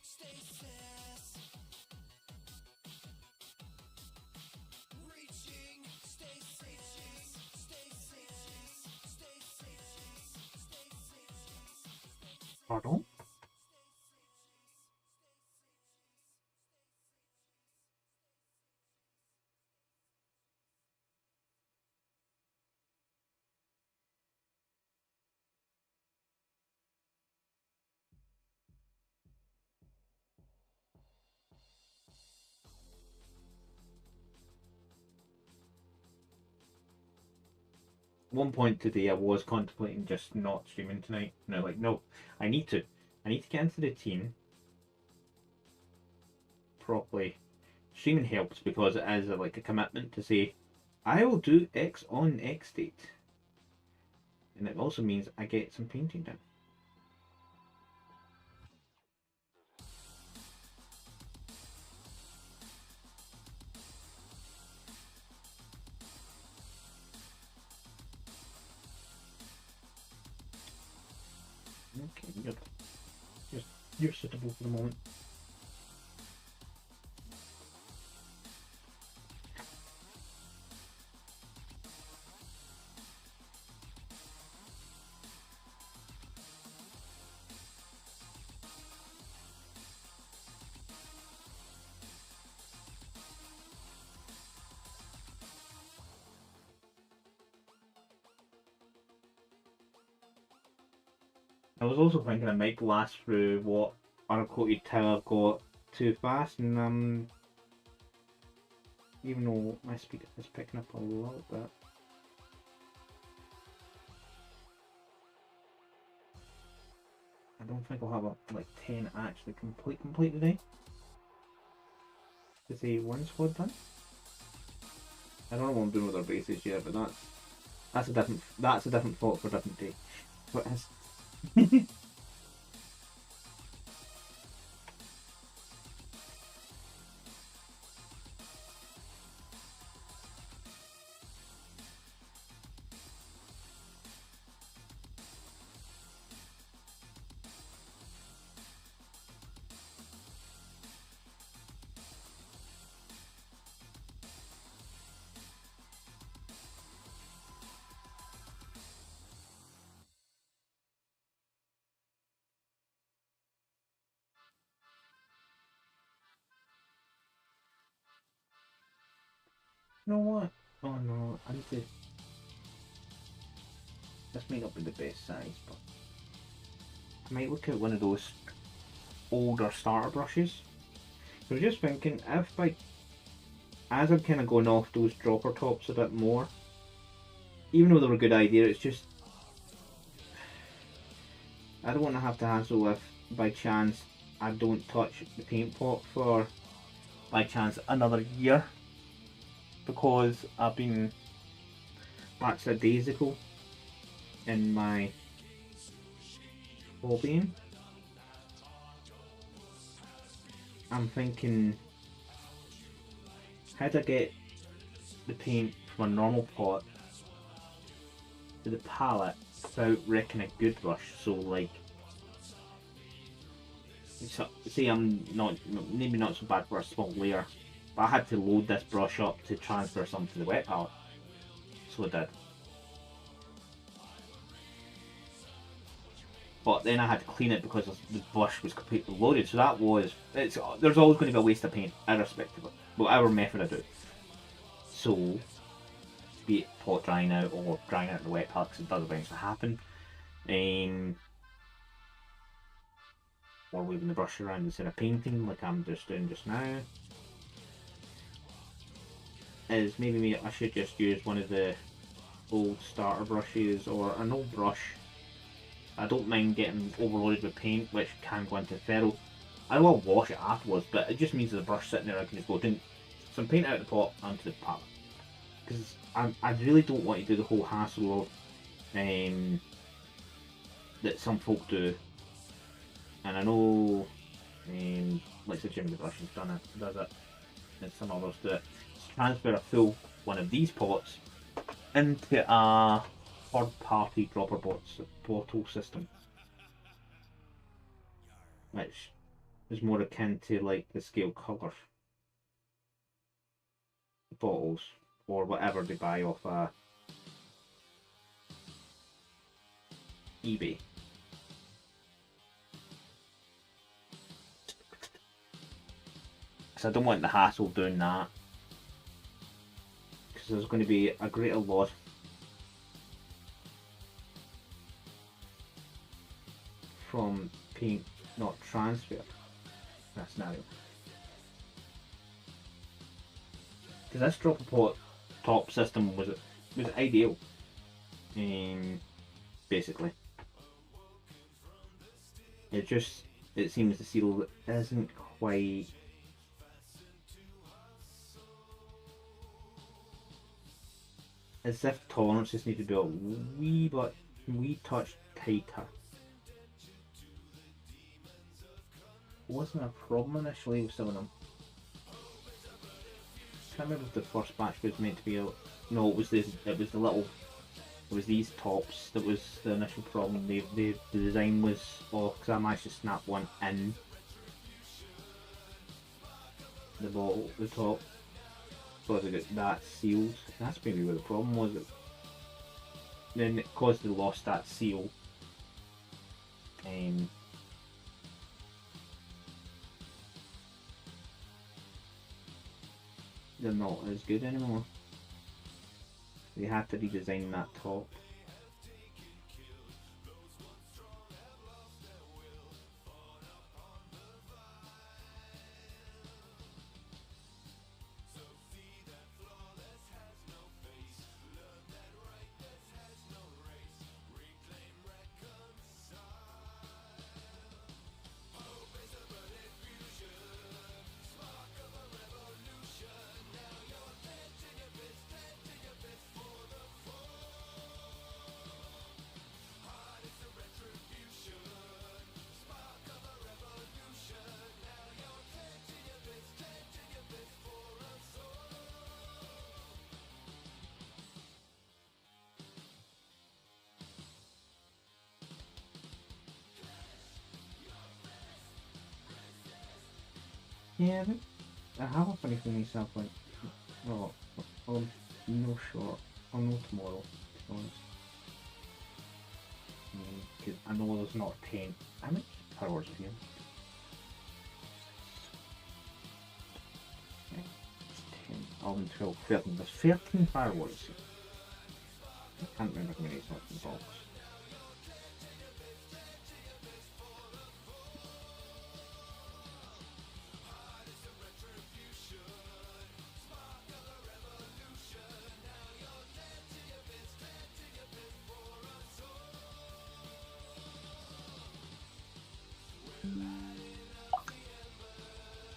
Speaker 1: Stay safe.
Speaker 2: Pardon? One point today I was contemplating just not streaming tonight. No, like, no, I need to. I need to get into the routine properly. Streaming helps because it is like a commitment to say, I will do X on X date. And it also means I get some painting done. Okay, you're suitable for the moment. I was also thinking I might blast through what uncoated tile I've got too fast, and even though my speed is picking up a little bit. I don't think I'll have like 10 actually complete today. Is the one squad done? I don't know what I'm doing with our bases yet, but that's a different thought for a different day. But it's you know what? Oh no, I need to. This may not be the best size, but I might look at one of those older starter brushes. So I was just thinking, if as I'm kind of going off those dropper tops a bit more, even though they were a good idea, it's just I don't want to have to hassle if by chance I don't touch the paint pot for by chance another year, because I've been lackadaisical in my hobbying. I'm thinking, how do I get the paint from a normal pot to the palette without wrecking a good brush? So like, say I'm not, maybe not so bad for a small layer, but I had to load this brush up to transfer some to the wet palette, so I did. But then I had to clean it because the brush was completely loaded, so there's always going to be a waste of paint, irrespective of whatever method I do. So, be it pot drying out or drying out the wet palette, because it does eventually happen, or waving the brush around instead of painting, like I'm just doing just now, is maybe I should just use one of the old starter brushes or an old brush. I don't mind getting overloaded with paint, which can go into ferrule. I will wash it afterwards, but it just means that the brush sitting there, I can just go down some paint out of the pot onto the palette. Because I really don't want to do the whole hassle of that some folk do. And I know, like the Jimmy the Brush has does it, and some others do it. Just transfer a full one of these pots into a third-party dropper bottle system, which is more akin to like the scale colour bottles or whatever they buy off eBay. because I don't want the hassle doing that, because there's going to be a greater loss from paint not transfer in that scenario. Because this drop top system was ideal, basically. It seems the seal isn't quite as if tolerances need to be a wee touch tighter. Wasn't a problem initially with some of them. I can't remember if the first batch was meant to be a... No, it was these tops that was the initial problem. The design was off because I managed to snap one in the bottle, the top, so I got that sealed. That's maybe where the problem was. Then it caused they lost that seal. They're not as good anymore. They had to redesign that top. Yeah, I have a funny feeling myself, like, oh, I'm no sure, I'll know tomorrow, to be honest. Because I know there's not 10. How many powers are here? Okay, 10, 11, 12, 13. There's 13 fireworks here. I can't remember how many it's left in the box.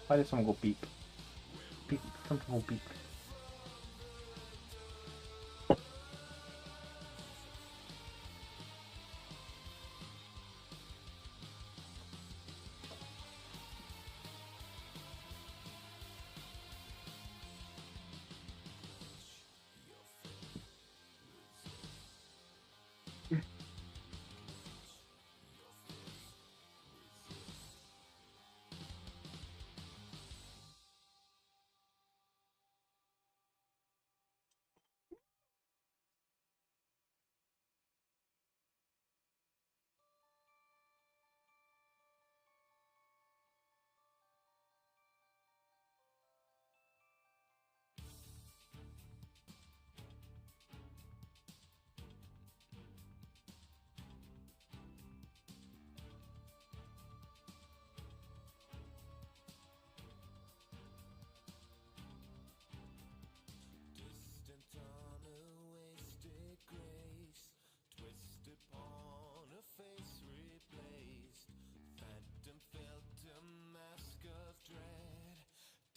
Speaker 2: Why did someone go beep? Beep, something go beep.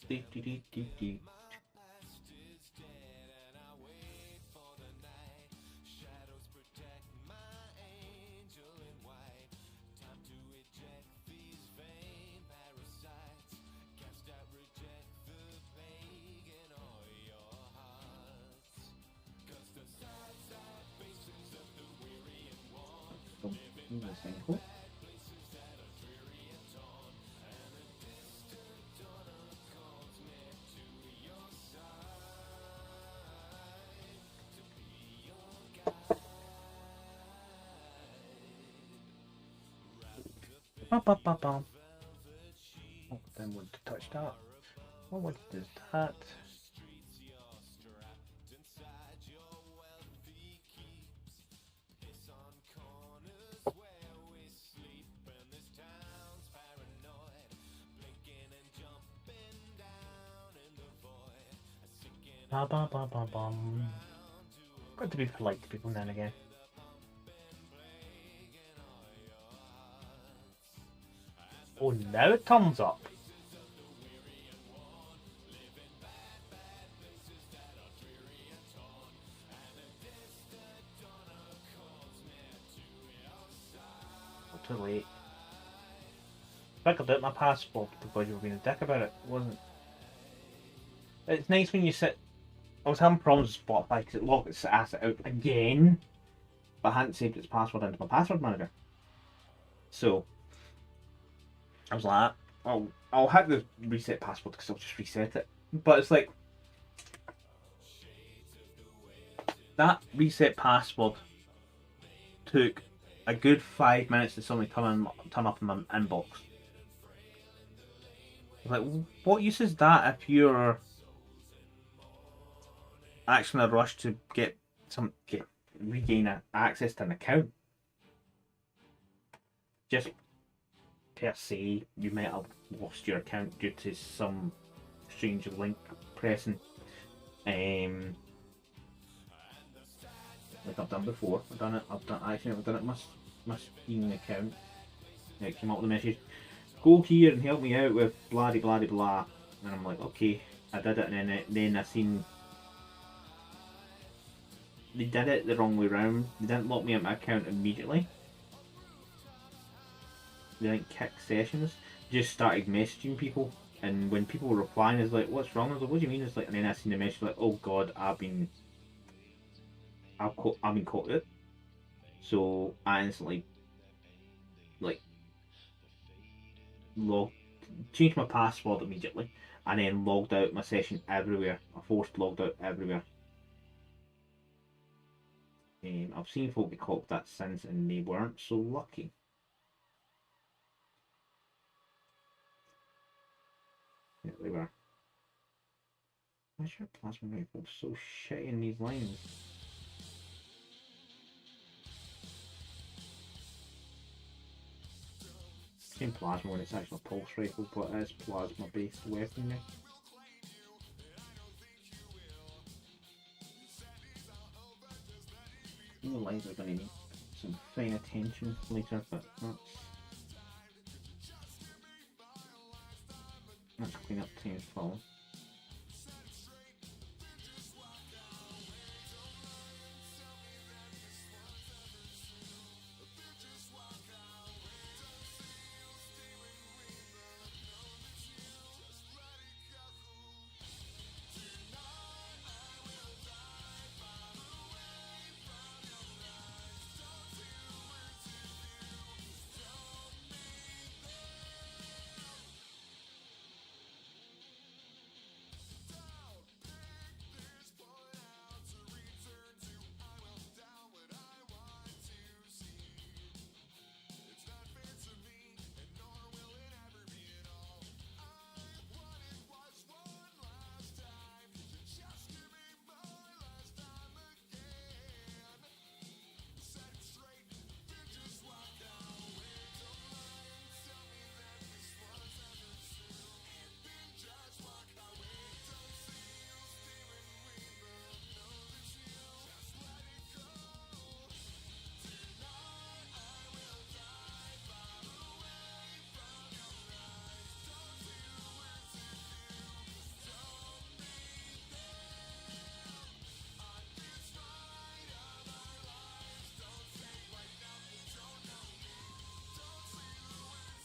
Speaker 2: Deep, deep, deep, deep, deep. Cool. Ba, ba, ba, ba. Oh, then want to touch that.
Speaker 1: What is that? Ba ba ba ba bum. Got to be polite to people now and again. Oh, now it turns up. Oh, too late. Figured out my passport because you were being a dick about it, wasn't it? It's nice when you sit. I was having problems with Spotify because it locked its ass out again, but I hadn't saved its password into my password manager. So I was like, I'll have the reset password because I'll just reset it. But it's like that reset password took a good 5 minutes to suddenly turn up in my inbox. Like, what use is that if you're actually in a rush to regain access to an account? Just per se, you might have lost your account due to some strange link pressing. Like I've done before. I've done it. I accidentally done it. My Steam account. It came up with a message. Go here and help me out with blah blah blah blah. And I'm like, okay. I did it, and then I seen they did it the wrong way round. They didn't lock me out my account immediately. They didn't kick sessions. They just started messaging people, and when people were replying, it's like, "What's wrong?" I was like, "What do you mean?" It's like, and then I seen the message like, "Oh God, I've been caught out." So I instantly like changed my password immediately, and then logged out my session everywhere. I forced logged out everywhere. I've seen folk get caught with that since, and they weren't so lucky. Yeah, they were. Why is your plasma rifle so shit in these lines? Same plasma when it's actually a pulse rifle, but it is plasma based weaponry. The lines are going to need some fine attention later, but let's clean up time's fall.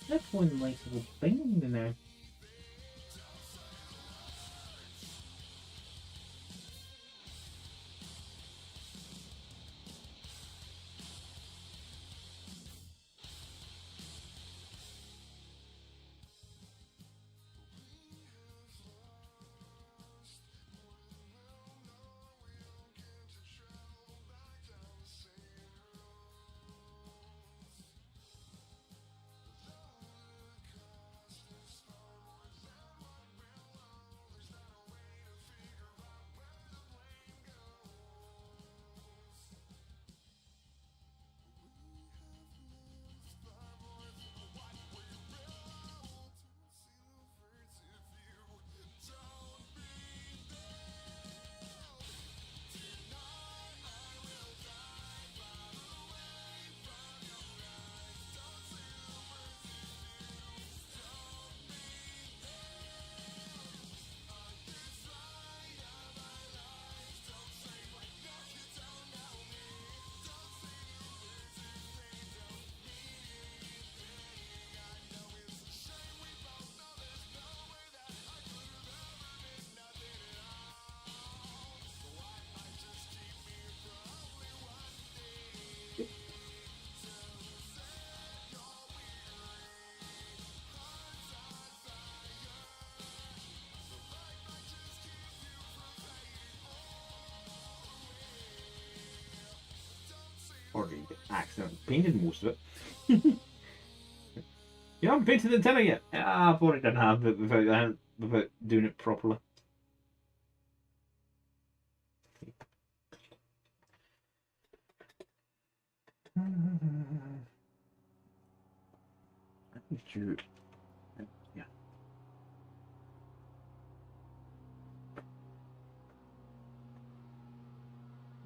Speaker 1: That's one nice little thing in there.
Speaker 2: accidentally painted most of it. You haven't painted the antenna yet? Ah, I've already done half of it without doing it properly. Yeah.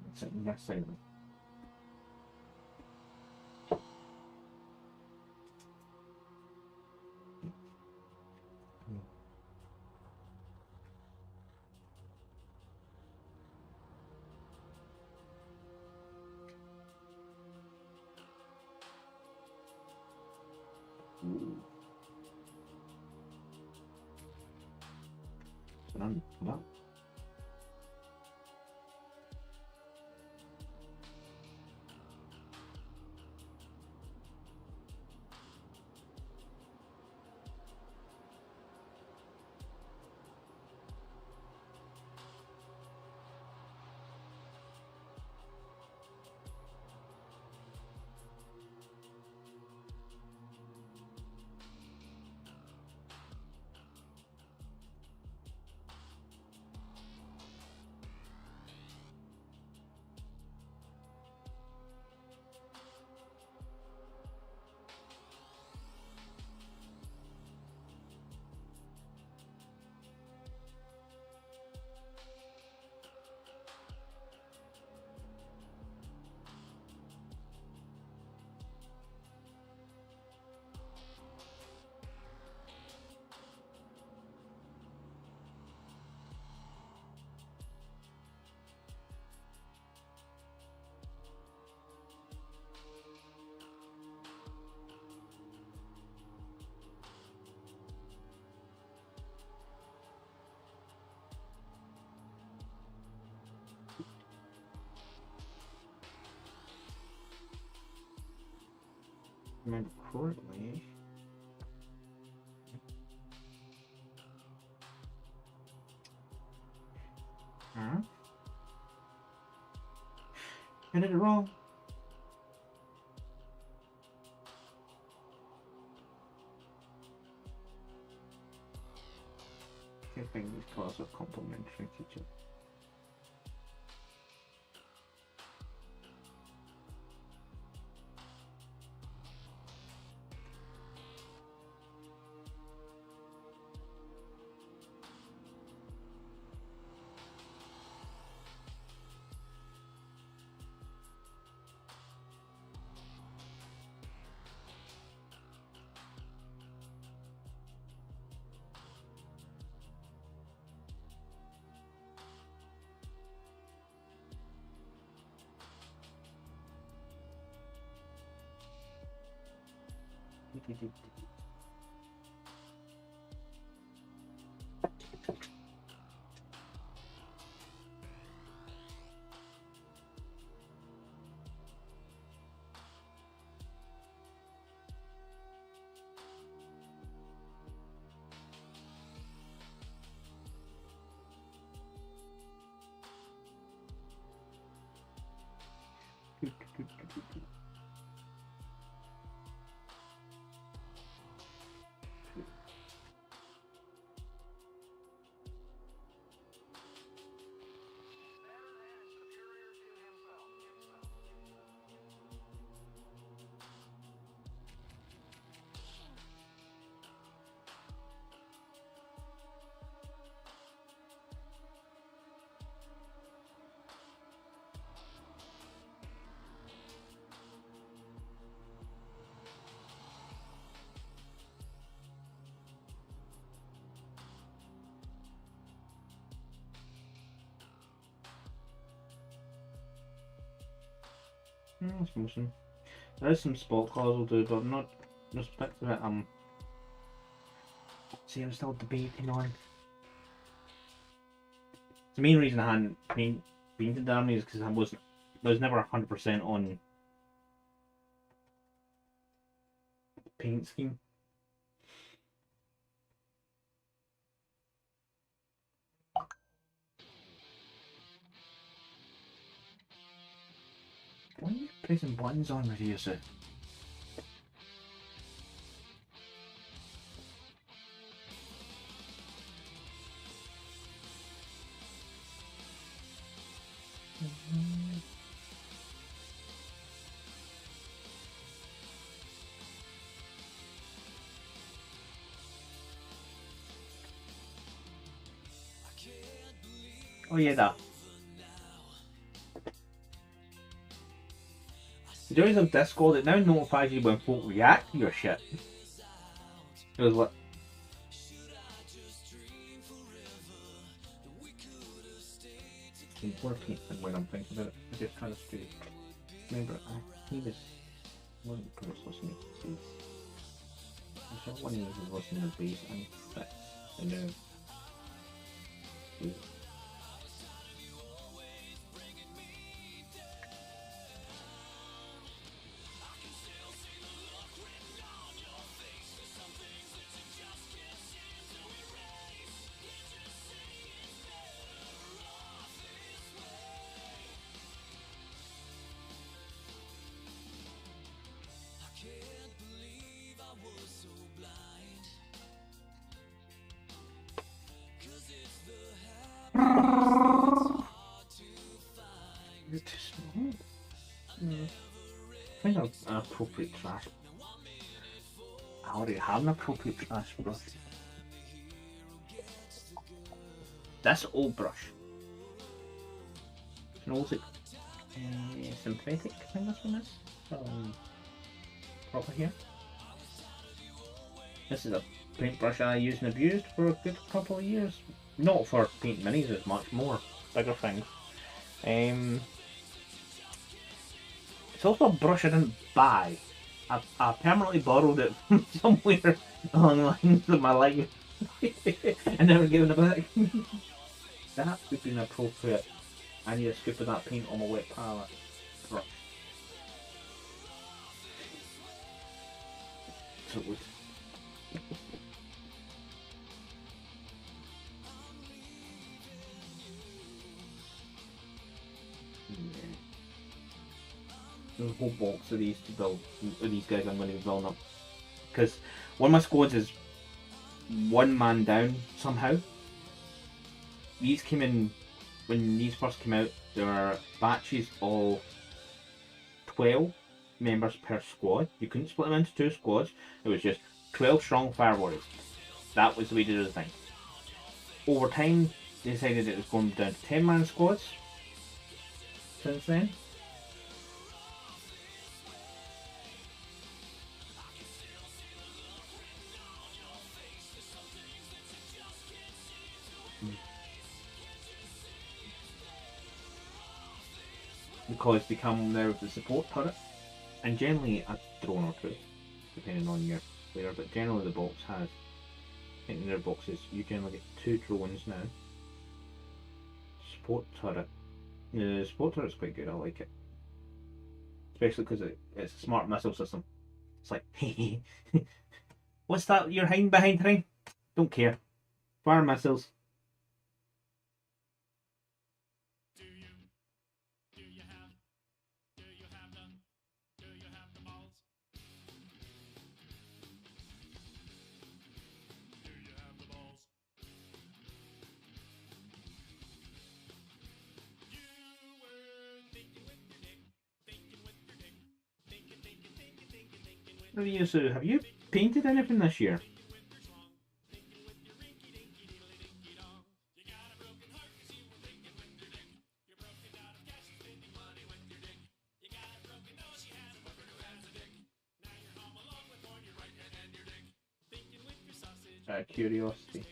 Speaker 2: That's it, yes, I know. Ooh. Well, remember correctly. Huh? I did it wrong. I think these colours are complementary to each other. That's motion. There is some spot colours will do, but I'm not respect to it. See, I'm still debating on. The main reason I hadn't painted the army is because I was never 100% on paint scheme. Why are you pressing buttons on with you, sir? Oh yeah, that. The joys of Discord, it now notifies you when folk react to your shit. It was like, more painting when I'm thinking about it. I'm just trying to stay. Remember, he was one of the person listening to bass. I'm sure one of you was listening to bass and six. And now, you're too small. Find an appropriate trash. I already have an appropriate trash brush. This old brush. It's an old synthetic, I think this one is. Proper here. This is a paintbrush I used and abused for a good couple of years. Not for paint minis, as much more bigger things. It's also a brush I didn't buy. I permanently borrowed it from somewhere along the lines of my life and never given it back. That would be inappropriate. I need a scoop of that paint on my wet palette brush. So it would. There's a whole box of these to build, of these guys I'm going to be building up. Because one of my squads is one man down somehow. These came in, when these first came out, there were batches of 12 members per squad. You couldn't split them into 2 squads, it was just 12 strong fire warriors. That was the way to do the thing. Over time, they decided it was going down to 10-man squads. Since then. Because they come there with the support turret, and generally a drone or 2, depending on your player, but generally the box has, I think in their boxes, you generally get 2 drones now. Support turret. The support turret's quite good, I like it. Especially because it's a smart missile system. It's like, hey, what's that you're hiding behind, Ryan? Don't care. Fire missiles. So have you painted anything this year? Curiosity.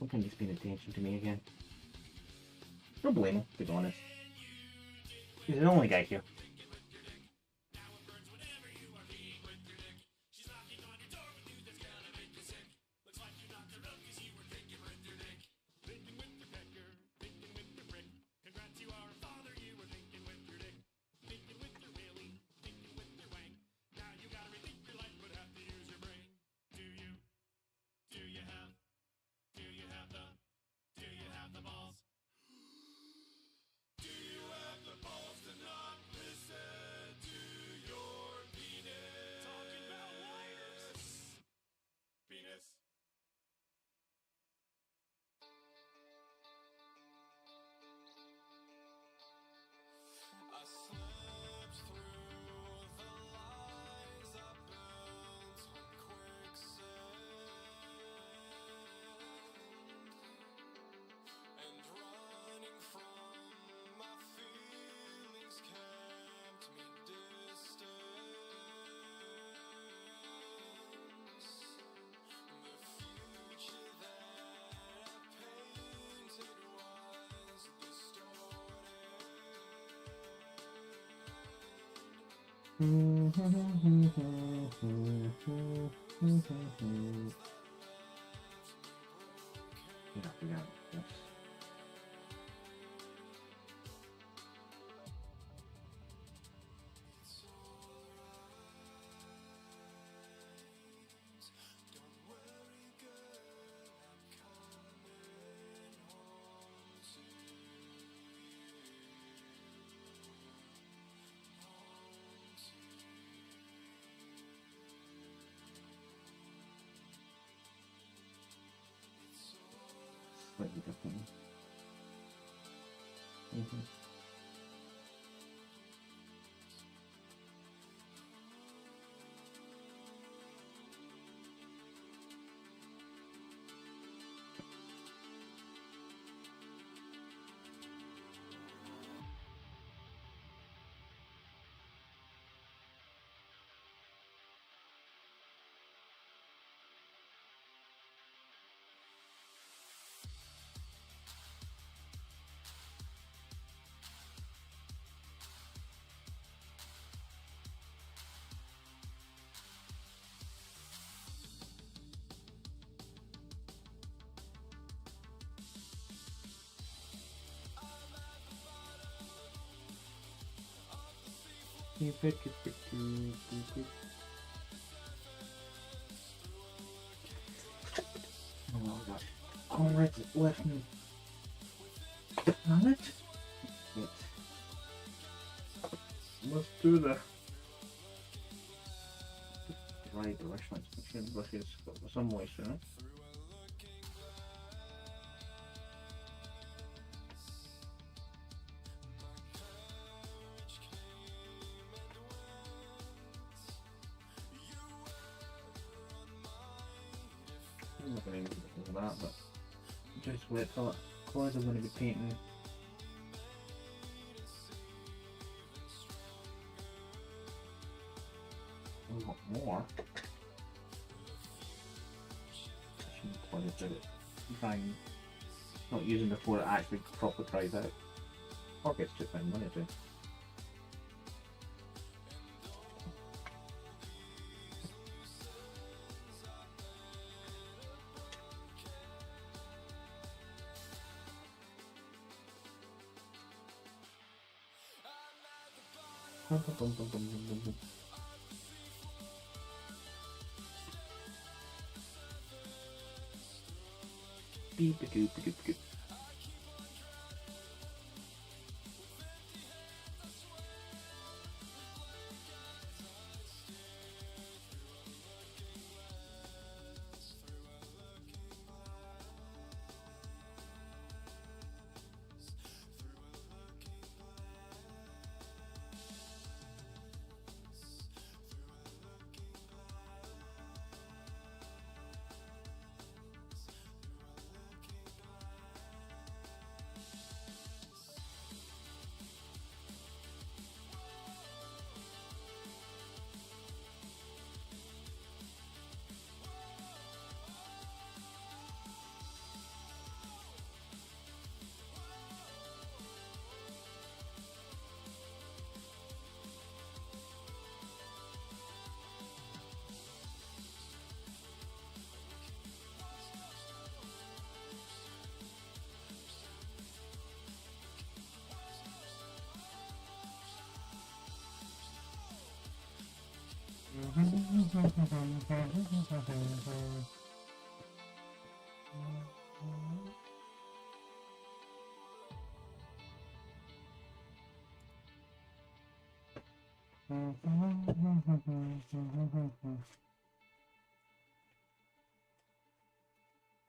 Speaker 2: I think he's paying attention to me again. Don't blame him, to be honest. He's the only guy here. Yeah, yes. Slightly different. Oh gosh. Comrades left me. Damn it. Yes. Let's do the dry brush. Let's make sure the brush is got some moisture in it. I'm not going to use it for that, but just wait till it. Clothes I'm going to be painting. A lot more. Clothes that it drying, not using before it actually properly dries out. Or gets too fine money too. Beep a goop a goop a goop.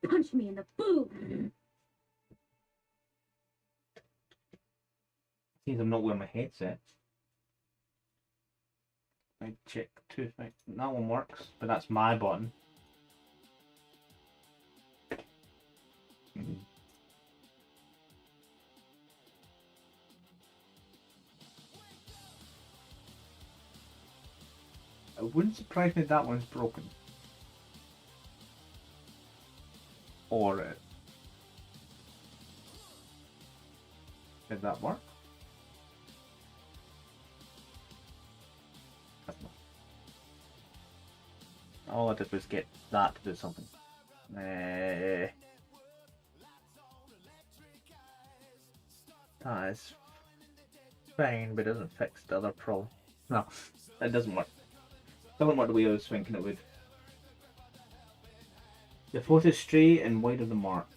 Speaker 3: Punch me in the boob.
Speaker 2: Seems I'm not wearing my headset. I check two things. That one works, but that's my button. It wouldn't surprise me if that one's broken. Or did that work?
Speaker 1: All I did was get that to do something. That is fine, but it doesn't fix the other problem. No, it doesn't work.
Speaker 2: It doesn't work the way I was thinking it would. The foot is straight and wide of the mark.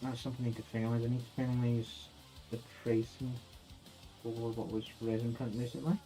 Speaker 2: That's something I need to finalise. I need to finalise the pricing for what was resin print recently.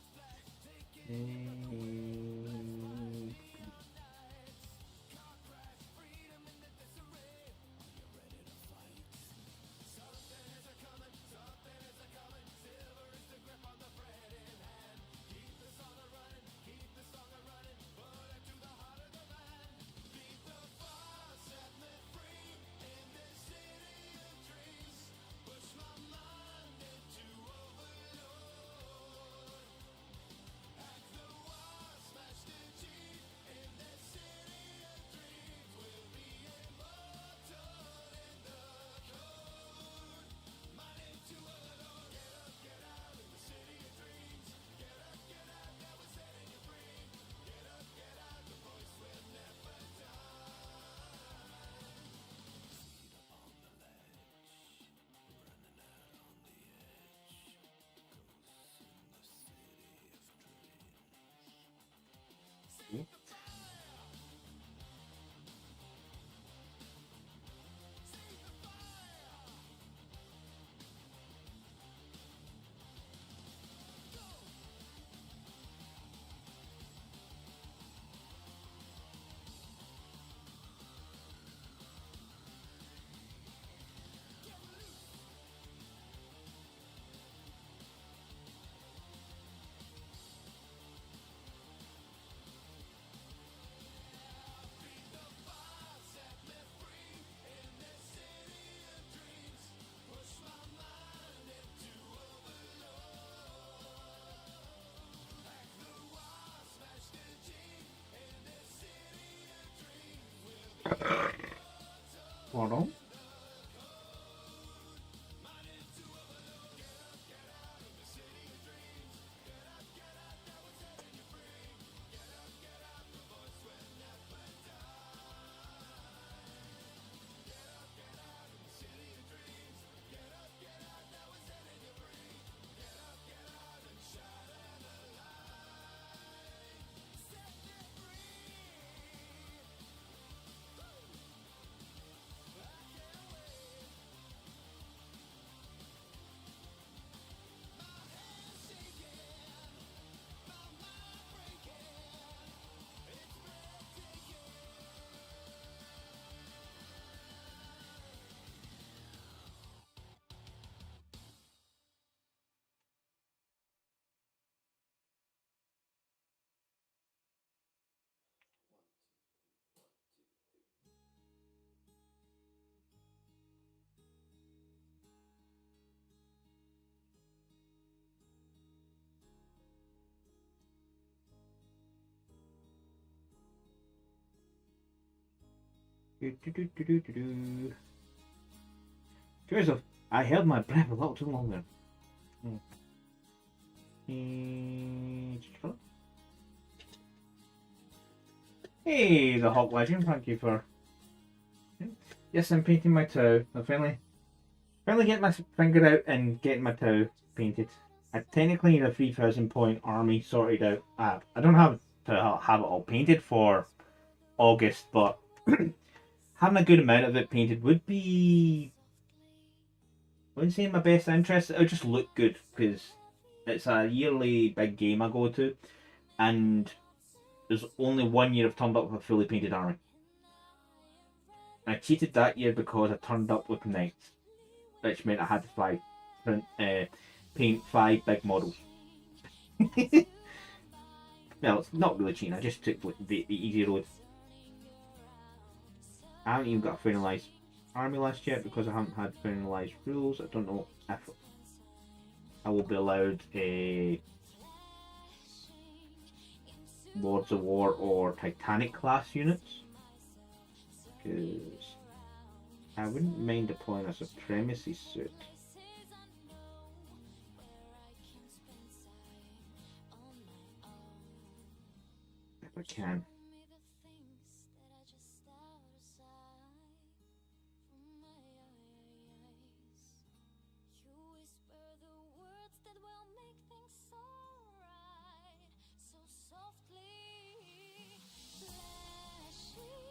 Speaker 2: Hold on. Joseph, I held my breath a little too long there. Hey, the Hawk Legend, thank you for... Yes, I'm painting my toe. I finally get my finger out and getting my toe painted. I technically need a 3,000 point army sorted out. I don't have to have it all painted for August, but having a good amount of it painted would be... I wouldn't say in my best interest. It would just look good because it's a yearly big game I go to, and there's only 1 year I've turned up with a fully painted army. I cheated that year because I turned up with knights, which meant I had to paint 5 big models. Well, it's not really cheating. I just took the easy road. I haven't even got a finalised army list yet because I haven't had finalised rules. I don't know if I will be allowed a Lords of War or Titanic class units. Because I wouldn't mind deploying a supremacy suit. If I can.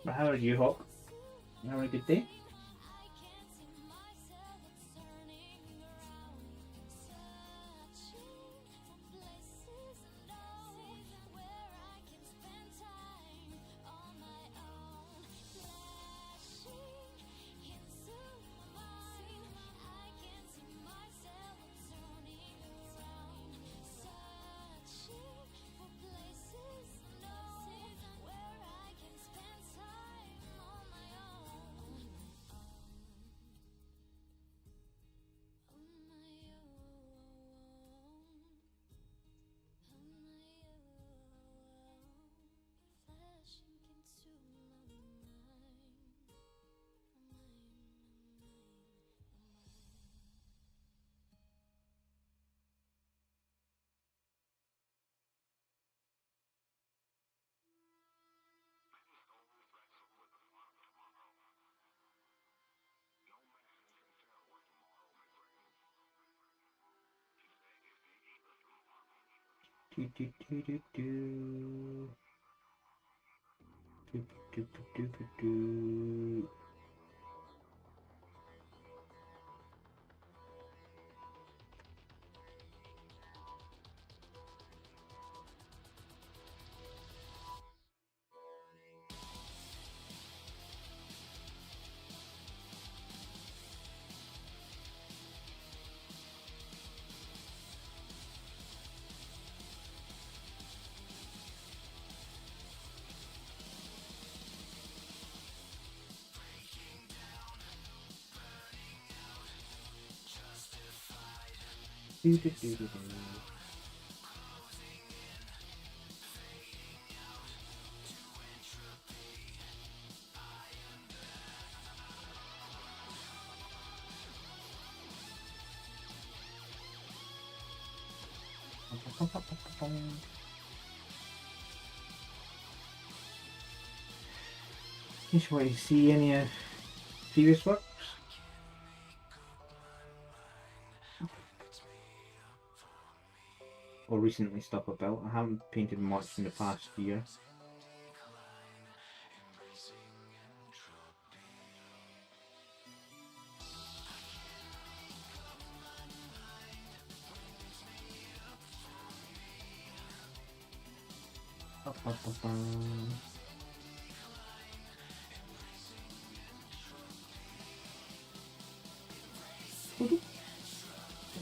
Speaker 2: But how are you, Hawk? You having a good day? Do, do, do, do, do. Do, do, do, do, do. Do, do, do, do, do. Just want to see any previous works. Or recently stuff I built. I haven't painted much in the past year.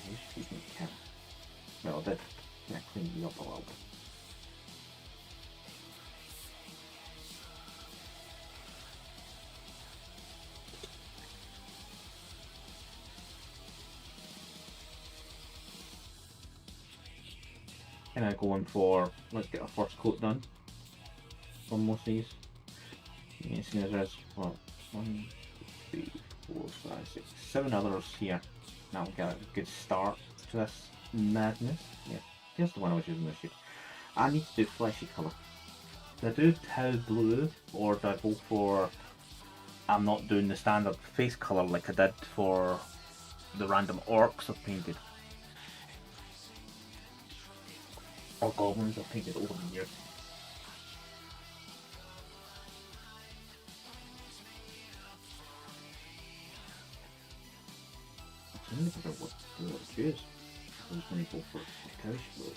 Speaker 2: Excuse me, cat. Well, that cleaned me up a little bit. And I going for, let's get a first coat done on most of these. Yeah, seeing as there's what, 1, 2, 3, 4, 5, 6, 7 others here. Now we'll get a good start to this madness. Yeah, here's the one I was using this year. I need to do fleshy colour. Do I do Tau blue or do I go for, I'm not doing the standard face colour like I did for the random orcs I've painted. Or goblins I've painted over the years. I don't know what to choose. I'm just going to go for Couch Blue.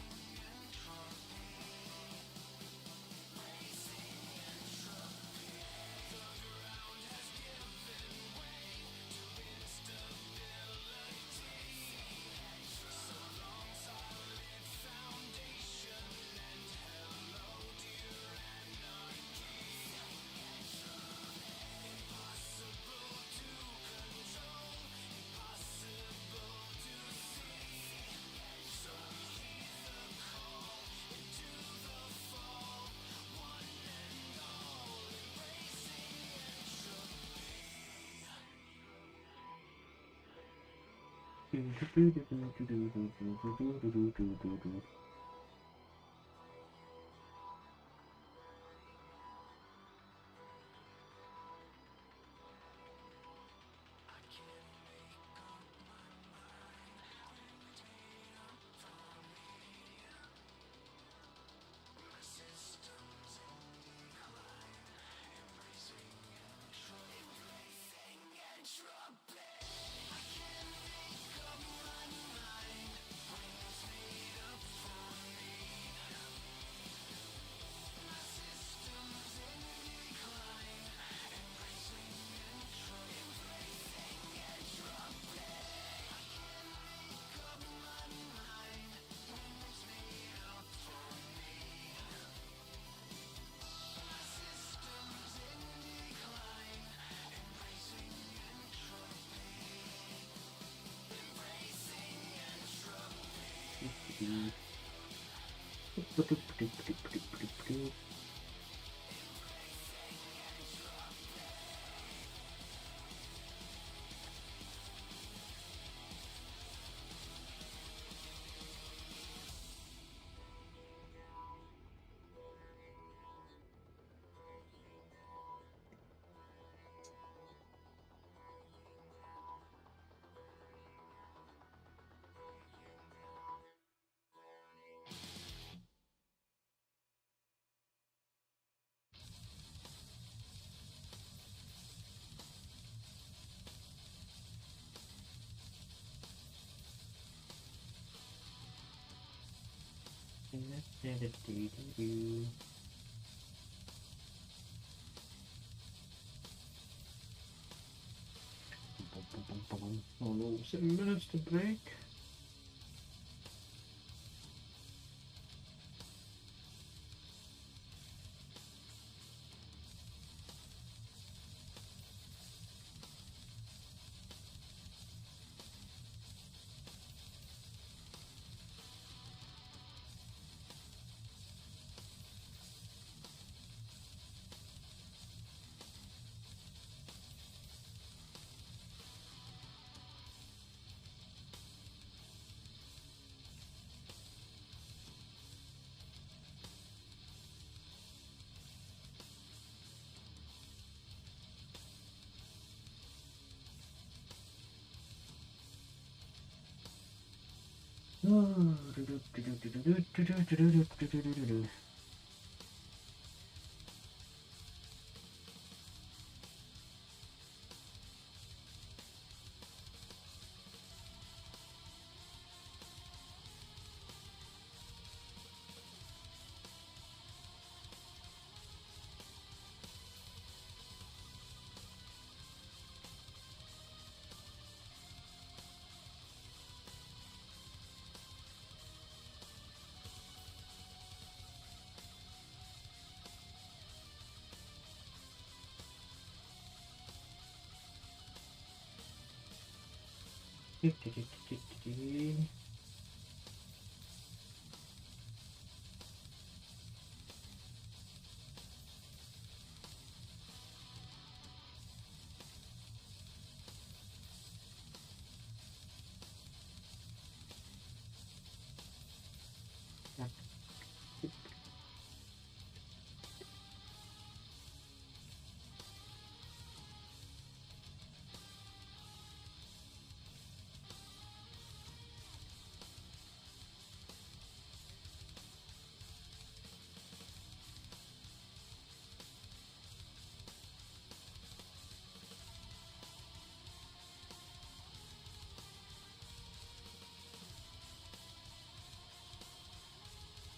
Speaker 2: Oh no, 7 minutes to break.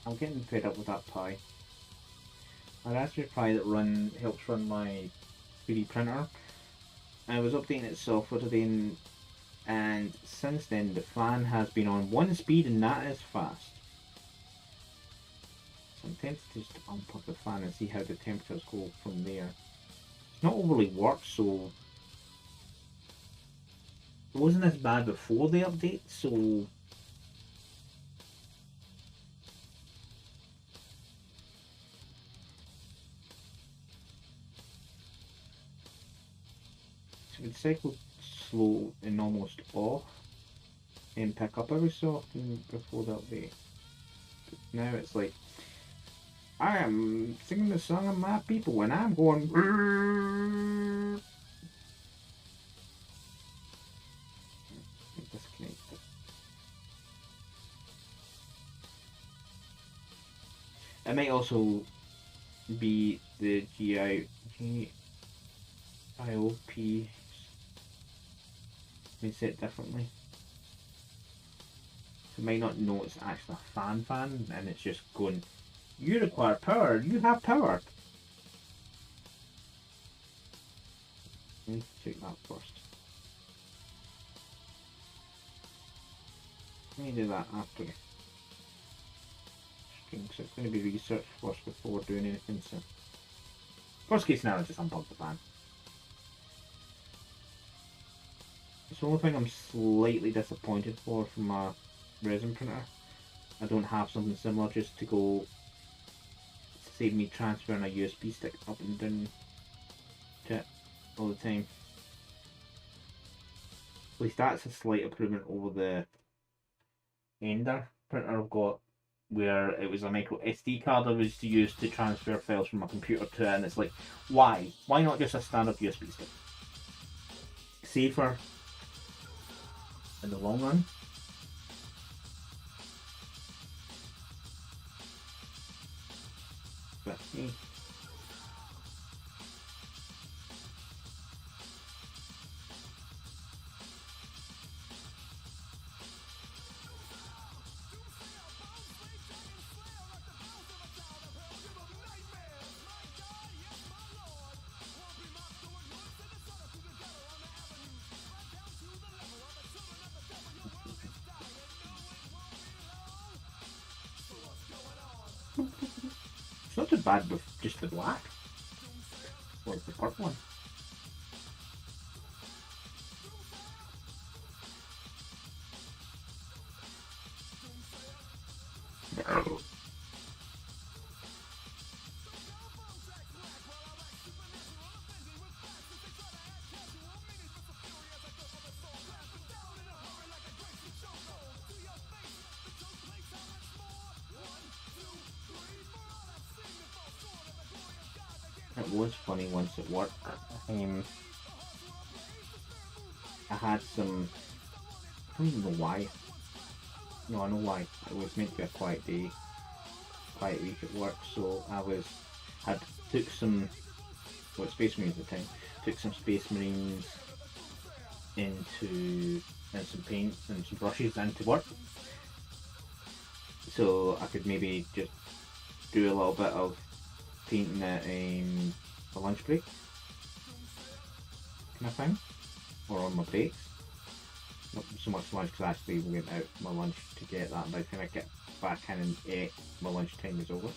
Speaker 2: I'm getting fed up with that pie. My Raspberry Pi that helps run my 3D printer. I was updating its software today, and since then the fan has been on one speed, and that is fast. So I'm tempted to just unplug the fan and see how the temperatures go from there. It's not overly worked, so it wasn't as bad before the update, so it cycled slow and almost off. and pick up every so often before that way. But now it's like, I am singing the song of my people when I'm going. Disconnected. It might also be the GIOP may set differently. So it might not know it's actually a fan and it's just going, you require power, you have power. Let me check that first. Let me do that after. So it's going to be research first before doing anything. So, worst case scenario, just unplug the fan. It's the only thing I'm slightly disappointed for from my resin printer. I don't have something similar just to go save me transferring a USB stick up and down to it all the time. At least that's a slight improvement over the Ender printer I've got, where it was a micro SD card I was to use to transfer files from my computer to it, and it's like, why? Why not just a standard USB stick? Safer in the long run. But hey. It's not too bad with just the black. Or the purple one. It was funny once at work. I had some. I don't even know why. No, I know why. It was meant to be a quiet day, quiet week at work. So had took some. What Space Marines at the time? Took some Space Marines and some paints and some brushes into work. So I could maybe just do a little bit of painting at a lunch break kind of thing, or on my breaks. Not so much lunch because I actually went out my lunch to get that, but I kind of get back in and ate my lunch time was over.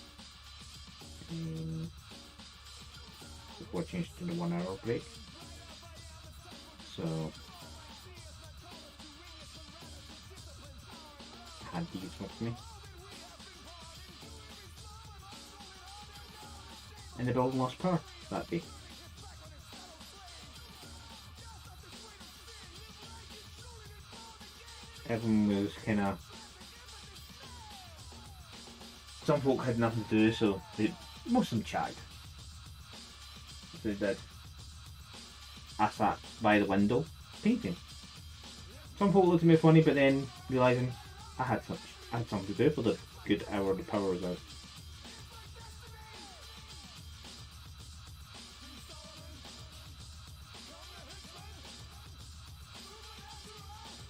Speaker 2: Before I changed to the 1 hour break. So I had these with me. And the building lost power that day. Everyone was kind of. Some folk had nothing to do, so most of them chatted. So they did. I sat by the window painting. Some folk looked at me funny, but then realising I had something to do for the good hour the power was out.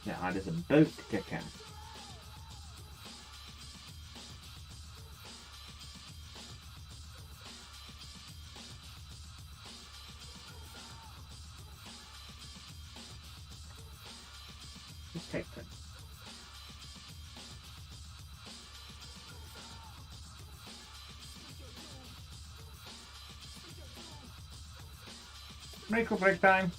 Speaker 2: The ad is about to kick in. It's kicked in. Micro break time.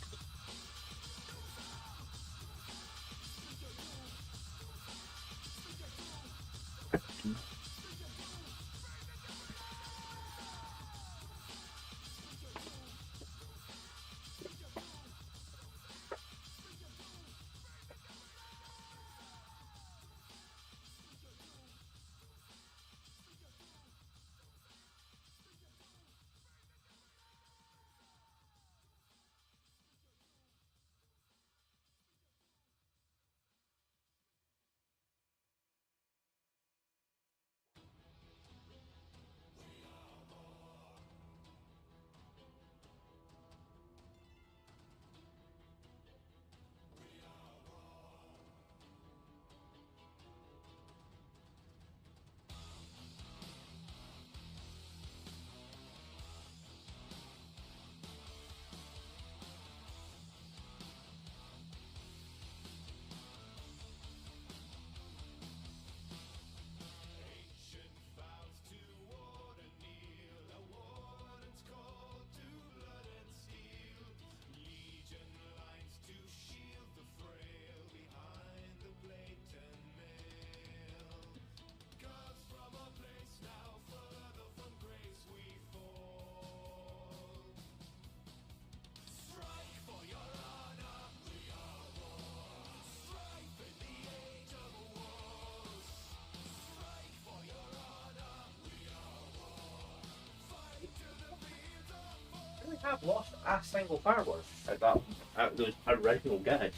Speaker 1: have lost a single firework at that at those original gigs.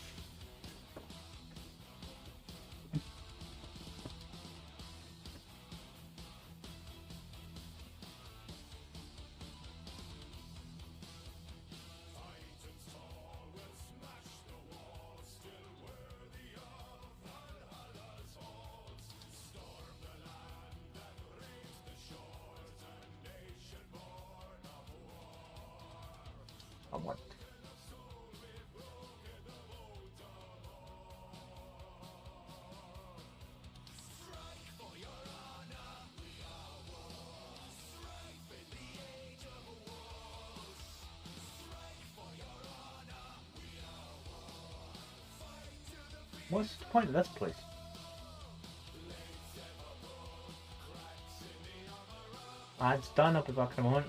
Speaker 1: I want. What's the point of this place? It's done. I'll be back in a moment.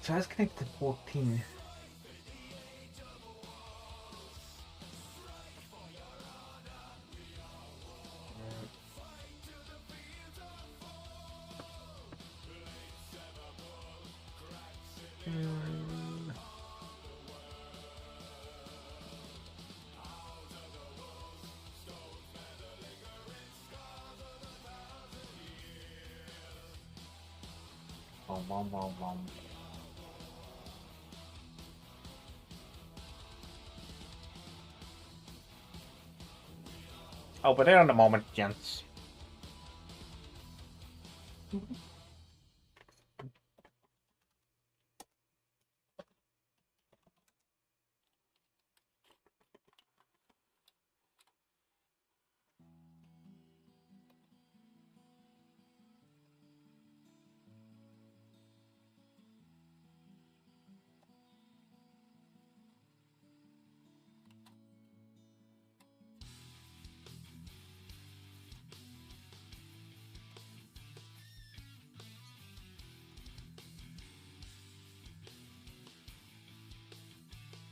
Speaker 1: So that's connected to 14. Bom. Oh, but there in a moment, gents.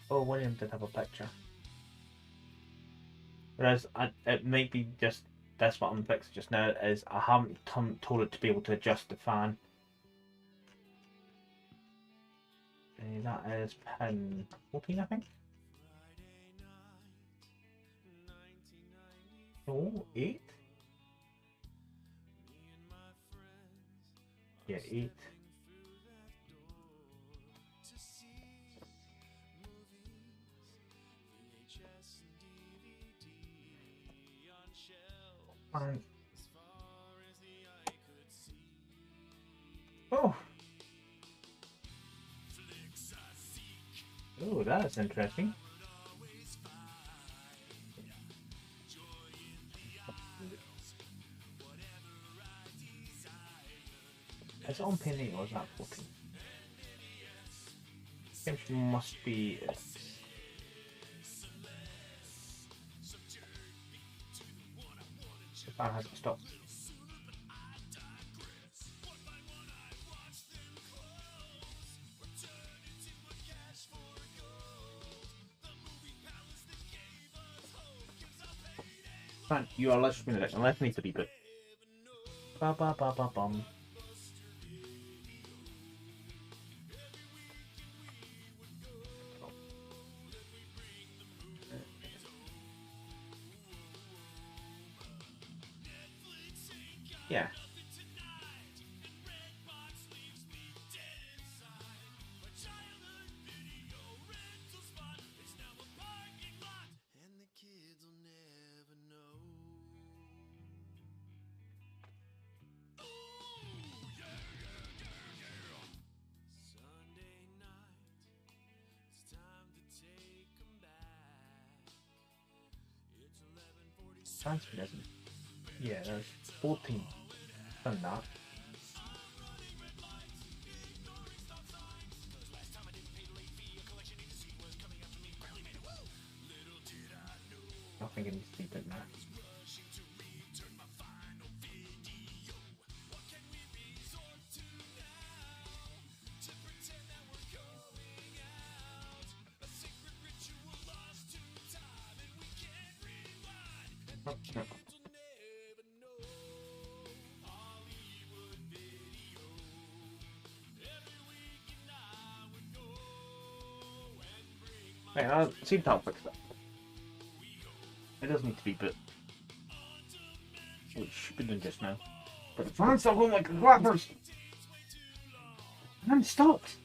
Speaker 1: Oh, William did have a picture. Whereas it might be just this what I'm fixing just now is I haven't told it to be able to adjust the fan. That is pin 14, I think. Oh, 8? Yeah, 8. And oh, that's interesting. Is it on pin 8 or is that 14? Which must be it. The fan hasn't stopped. Man, you are listening to it, unless it needs to be put. Ba ba ba ba bum. Yeah. transfer, isn't it? Yeah, there's 14. Done that. I think it needs to be put now. Right, I'll see if I'll fix that. It does need to be put. Which should be done just now. But the fan's still going like clappers! And it stopped!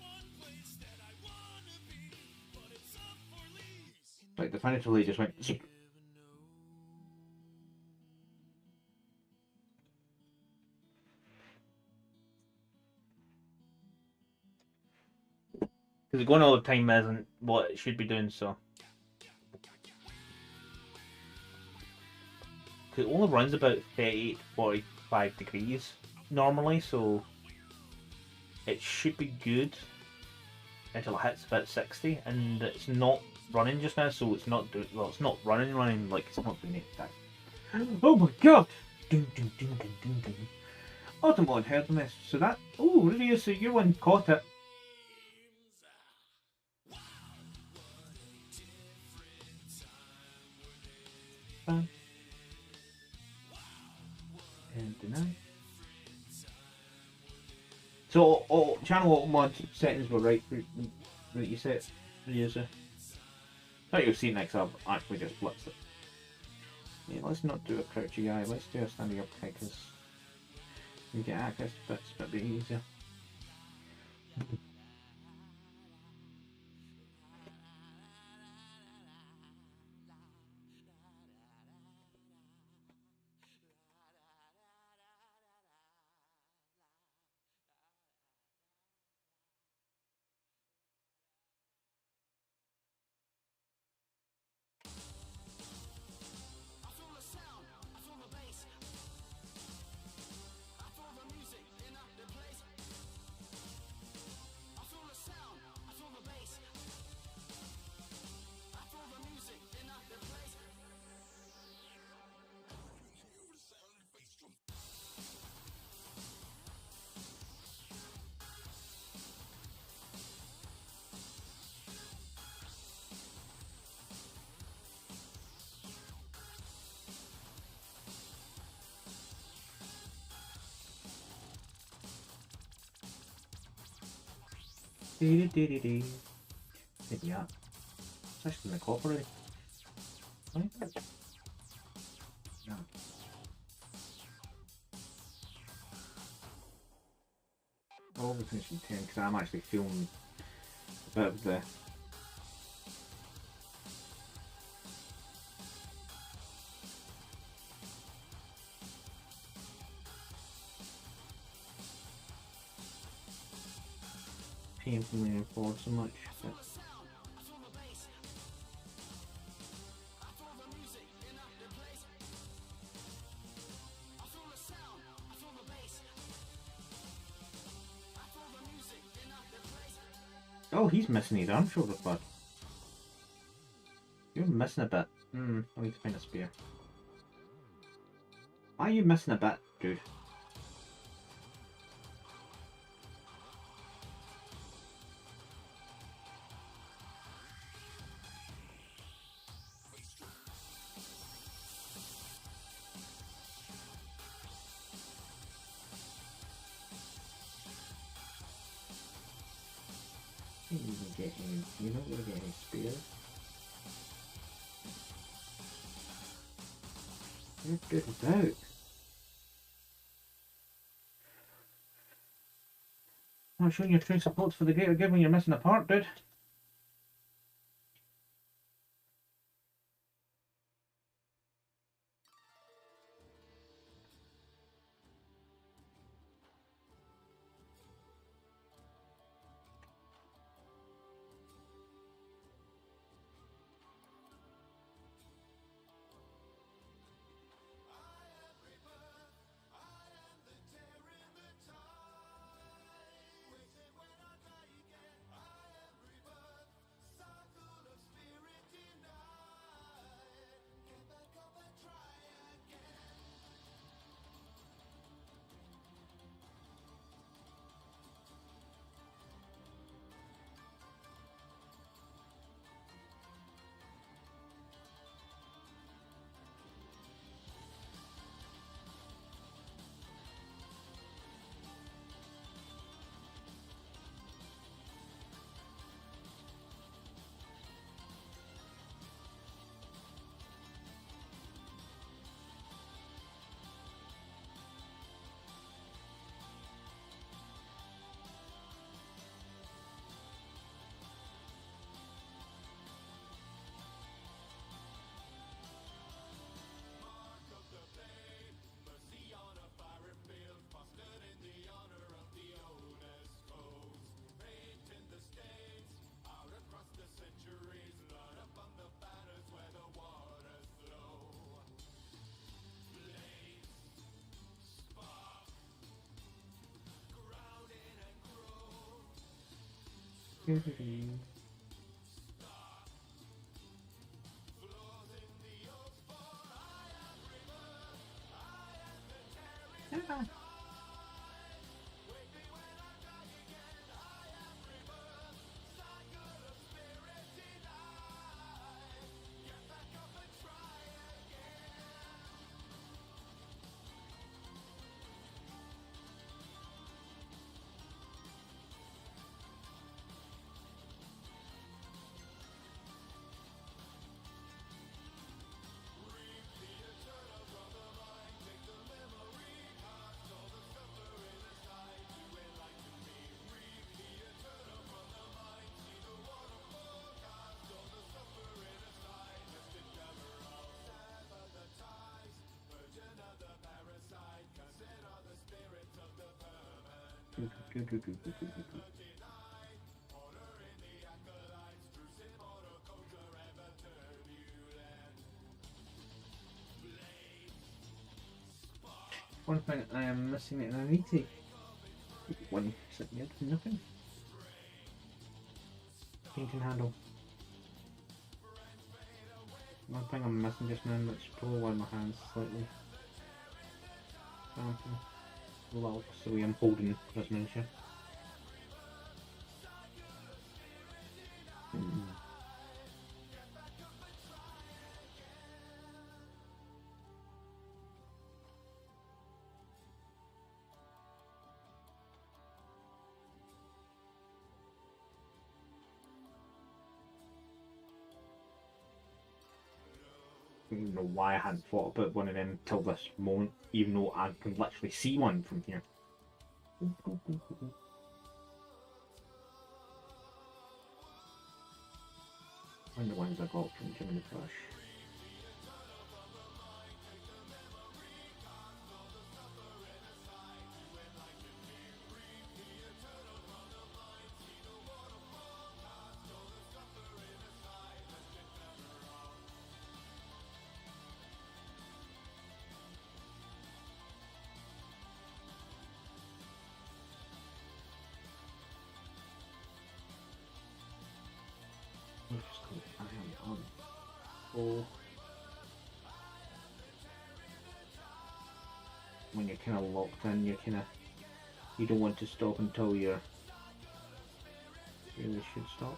Speaker 1: Like the fan literally just went zip. Because going all the time isn't what it should be doing, so. Because it only runs about 38 to 45 degrees normally, so it should be good until it hits about 60, and it's not running just now, so it's not doing, well, it's not running like it's not doing it that. Oh my god! Dun, dun, dun, dun, dun, dun. Automod heard on this, so that, oh, really, so your one caught it. Bam. And deny. So, channel mod settings were right that you set the user. What you'll see next, I've actually just blitzed it. Yeah, let's not do a crouchy guy, let's do a standing up guy because you get access to bits a bit easier. Dee-dee-dee-dee-dee. Hit me up. It's actually in the cop already. Right? No. I'll be finishing 10 because I'm actually feeling a bit of the pain from leaning forward so much. But oh, he's missing his arm shoulder pad. You're missing a bit. I need to find a spare. Why are you missing a bit, dude? You're not gonna get any spares. You're good without. Not showing your true support for the greater good when you're missing a part, dude.
Speaker 2: One thing I am missing and I need to one sitting here doing nothing. Painting handle. One thing I'm missing just now, that's probably why my hand's slightly low, so I'm holding this miniature. I don't know why I hadn't thought about one of them till this moment, even though I can literally see one from here. One of the ones I got from Jimmy the Flash. Oh. When you're kind of locked in, you don't want to stop until you really should stop.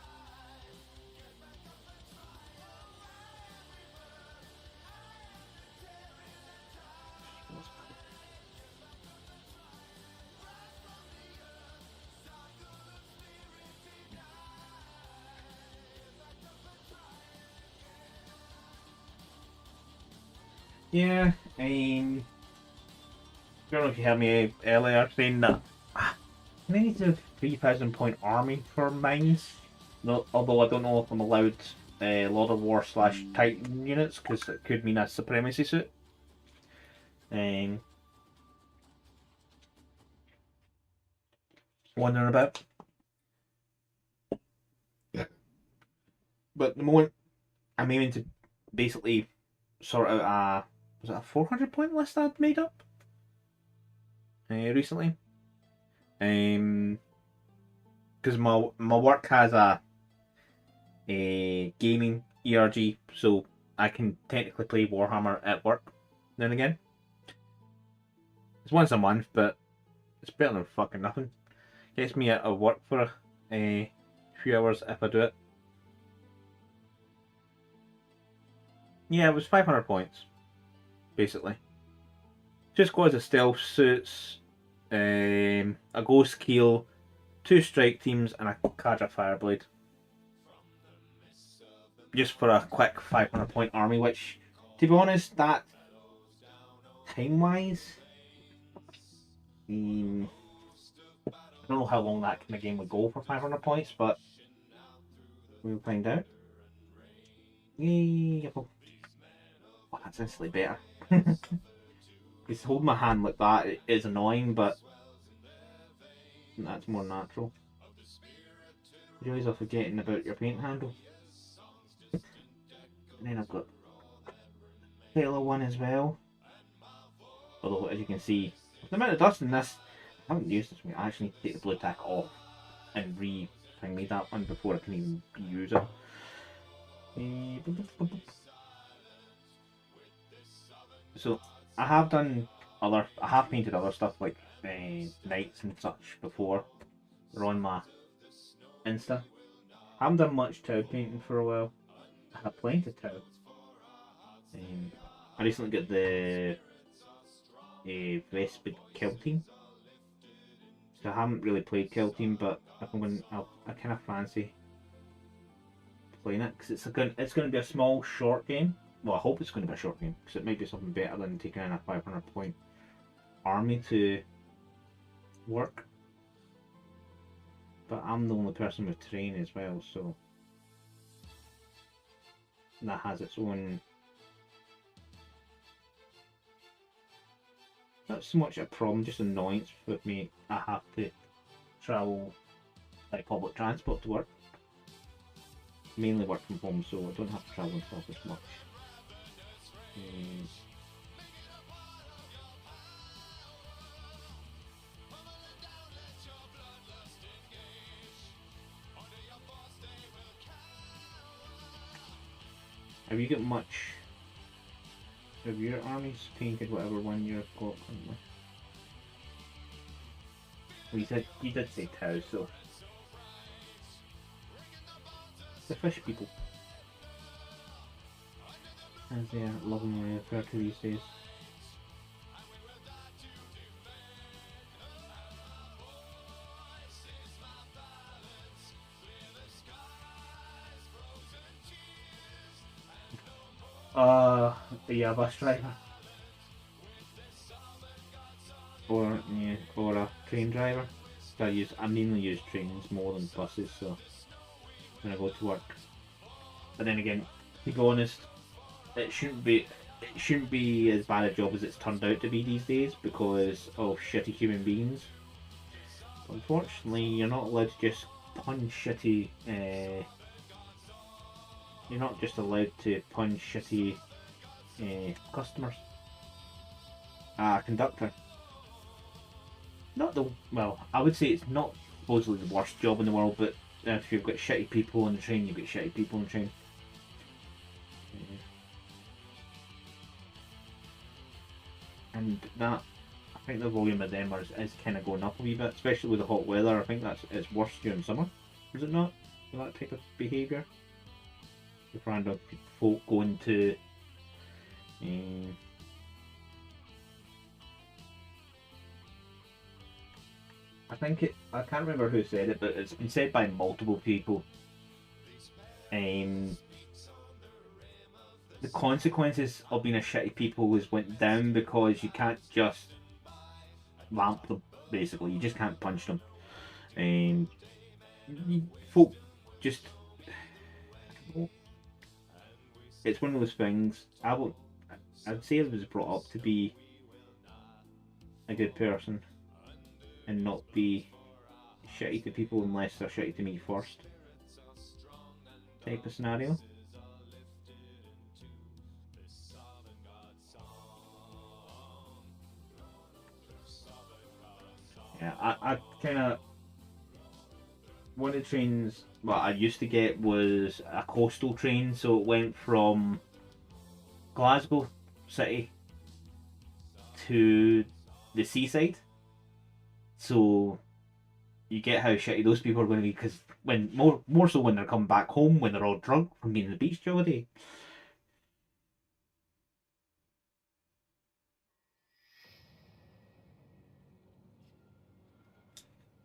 Speaker 2: Yeah, I don't know if you heard me earlier saying that I need a 3,000 point army for mines. No, although I don't know if I'm allowed Lord of War / Titan units because it could mean a supremacy suit. Wondering about. But the moment I'm aiming to basically sort out was it a 400 point list I'd made up recently? Because my work has a gaming ERG, so I can technically play Warhammer at work now and again. It's once a month, but it's better than fucking nothing. Gets me out of work for a few hours if I do it. Yeah, it was 500 points, basically. Just goes as stealth suits, a ghost keel, 2 strike teams, and a Cadre Fireblade. Just for a quick 500 point army, which, to be honest, that time wise, I don't know how long that kind of game would go for 500 points, but we'll find out. Yay! Oh, that's instantly better. Because holding my hand like that is annoying, but that's more natural. You always are forgetting about your paint handle. And then I've got the yellow one as well. Although, as you can see, with the amount of dust in this, I haven't used this. I actually need to take the blue tack off and re-put ping me that one before I can even use it. So I have painted other stuff like knights and such before. They're on my Insta. I haven't done much Tau painting for a while. I have plenty of Tau. I recently got the Vespid Kill Team. So I haven't really played Kill Team, but if I'm going, I kind of fancy playing it because it's going to be a small, short game. Well, I hope it's going to be a short game because it might be something better than taking in a 500 point army to work. But I'm the only person with terrain as well, so that has its own. Not so much a problem, just annoyance with me. I have to travel by public transport to work. Mainly work from home, so I don't have to travel and stuff as much. Have you got much of your armies painted, whatever one you've got currently? Well, you did say Tau, so the fish people, as they are lovingly referred to these days. Yeah, bus driver. Or a train driver. So I mainly use trains more than buses, so when I go to work. But then again, to be honest, it shouldn't be as bad a job as it's turned out to be these days because of shitty human beings. Unfortunately, you're not allowed to just punch shitty. You're not just allowed to punch shitty customers. Conductor. I would say it's not supposedly the worst job in the world, but if you've got shitty people on the train, you've got shitty people on the train. And that, I think the volume of them is kind of going up a wee bit, especially with the hot weather. I think it's worse during summer, is it not? That type of behaviour? With random folk going to I can't remember who said it, but it's been said by multiple people. The consequences of being a shitty people went down because you can't just lamp them, basically. You just can't punch them. Folk just, it's one of those things. I'd say I was brought up to be a good person and not be shitty to people unless they're shitty to me first, type of scenario. Yeah, I kind of, one of the trains what I used to get was a coastal train, so it went from Glasgow city to the seaside. So you get how shitty those people are going to be, because when more so when they're coming back home when they're all drunk from being on the beach all day.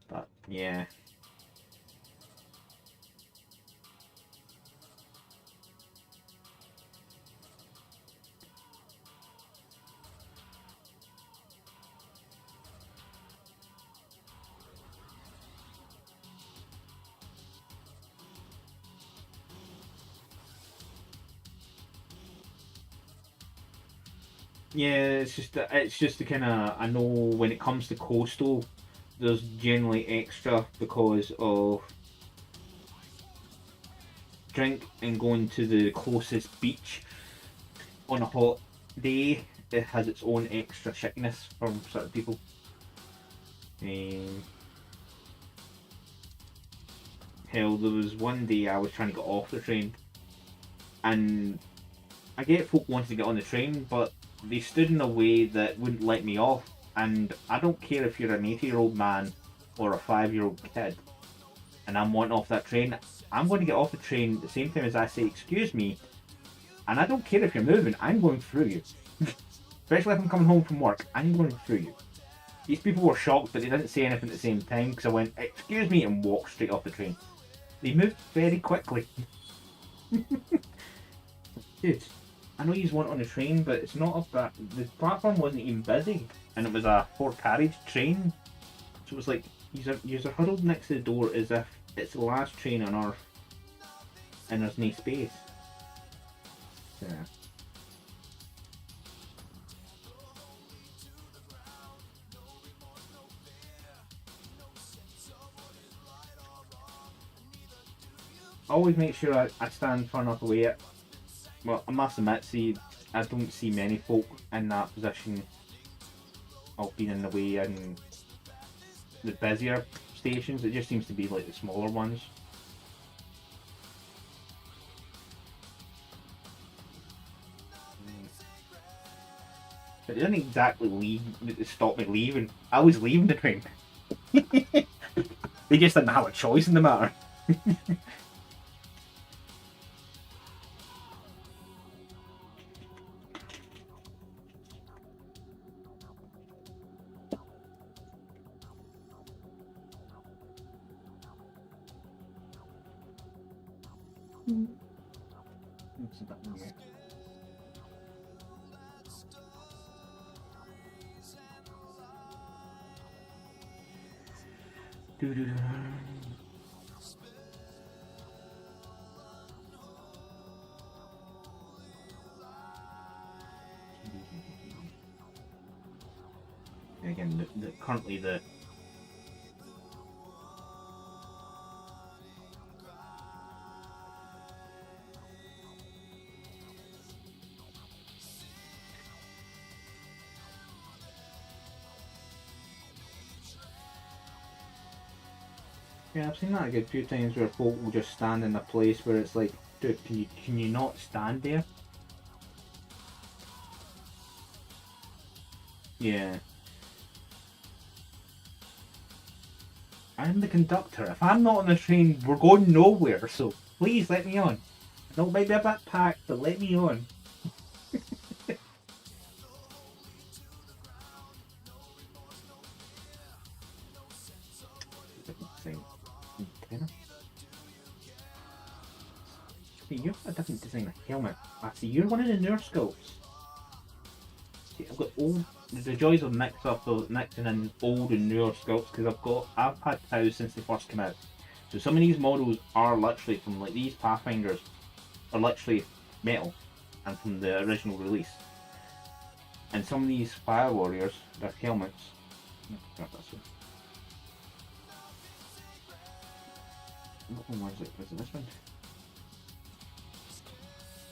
Speaker 2: But yeah. Yeah, it's just the kind of, I know when it comes to coastal, there's generally extra because of drink and going to the closest beach on a hot day. It has its own extra shittiness for certain people. hell, there was one day I was trying to get off the train, and I get folk wanted to get on the train, but they stood in a way that wouldn't let me off. And I don't care if you're an 80-year-old man or a 5-year-old kid, and I'm wanting off that train. I'm going to get off the train at the same time as I say, excuse me, and I don't care if you're moving, I'm going through you. Especially if I'm coming home from work, I'm going through you. These people were shocked, but they didn't say anything at the same time because I went, excuse me, and walked straight off the train. They moved very quickly. Dude, I know you want on the train, but it's not up that. The platform wasn't even busy, and it was a 4-carriage train. So it was like, you're huddled next to the door as if it's the last train on Earth, and there's no space. Yeah. Always make sure I stand far enough away. Well, I must admit, I don't see many folk in that position of being in the way in the busier stations. It just seems to be like the smaller ones. But it didn't exactly stop me leaving. I was leaving the train. They just didn't have a choice in the matter. Again, currently the yeah, I've seen that a good few times where folk will just stand in a place where it's like, dude, can you not stand there? Yeah. I'm the conductor. If I'm not on the train, we're going nowhere, so please let me on. I know it might be a bit packed, but let me on. See, you've got a different design of helmet. I see, you're one of the newer scopes. See, I've got the joys of mixing in old and newer scopes because I've had POWs since they first came out. So some of these models are literally from like these Pathfinders are literally metal and from the original release. And some of these Fire Warriors, their helmets. Grab this one. What one was it? Was it this one?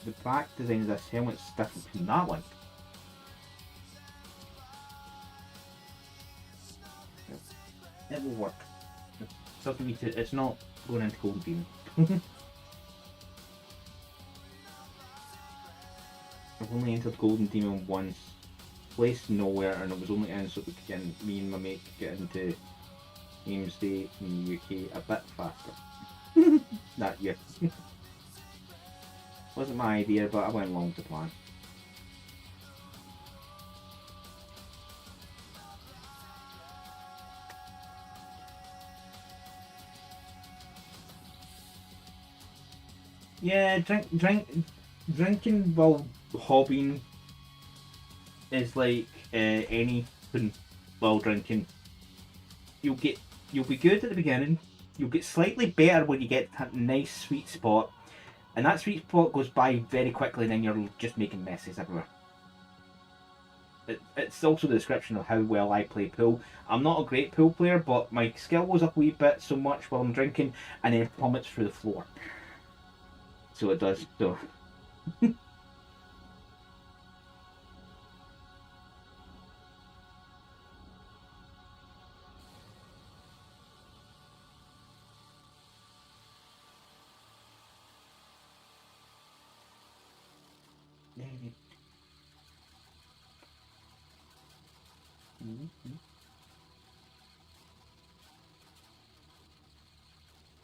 Speaker 2: The back design of this helmet's different from that one. It will work. It's not going into Golden Demon. I've only entered Golden Demon once, placed nowhere, and it was only in so we could get me and my mate could get into Games Day in the UK a bit faster. That year. Wasn't my idea, but I went along with the plan. Yeah, drinking while hobbying is like anything while drinking. You'll be good at the beginning. You'll get slightly better when you get that nice sweet spot, and that sweet spot goes by very quickly, and then you're just making messes everywhere. It's also the description of how well I play pool. I'm not a great pool player, but my skill goes up a wee bit so much while I'm drinking, and then plummets through the floor. So it does. So.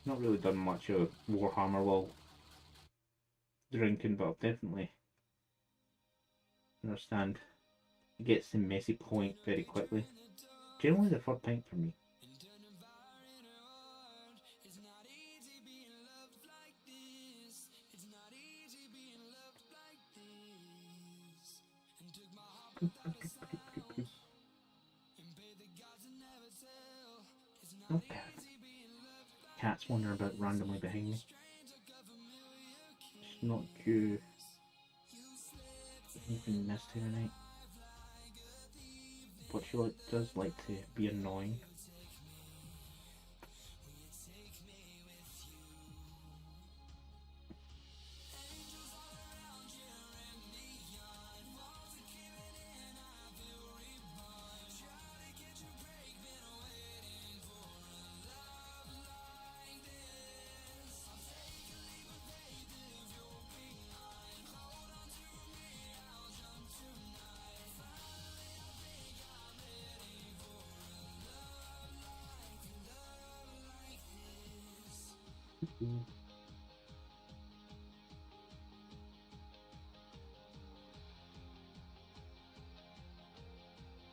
Speaker 2: Not really done much of Warhammer while drinking, but I'll definitely understand. It gets to messy point very quickly. Generally the third pint for me. Okay. Cats wander about randomly behind me. It's not due anything missed here tonight. But she does like to be annoying.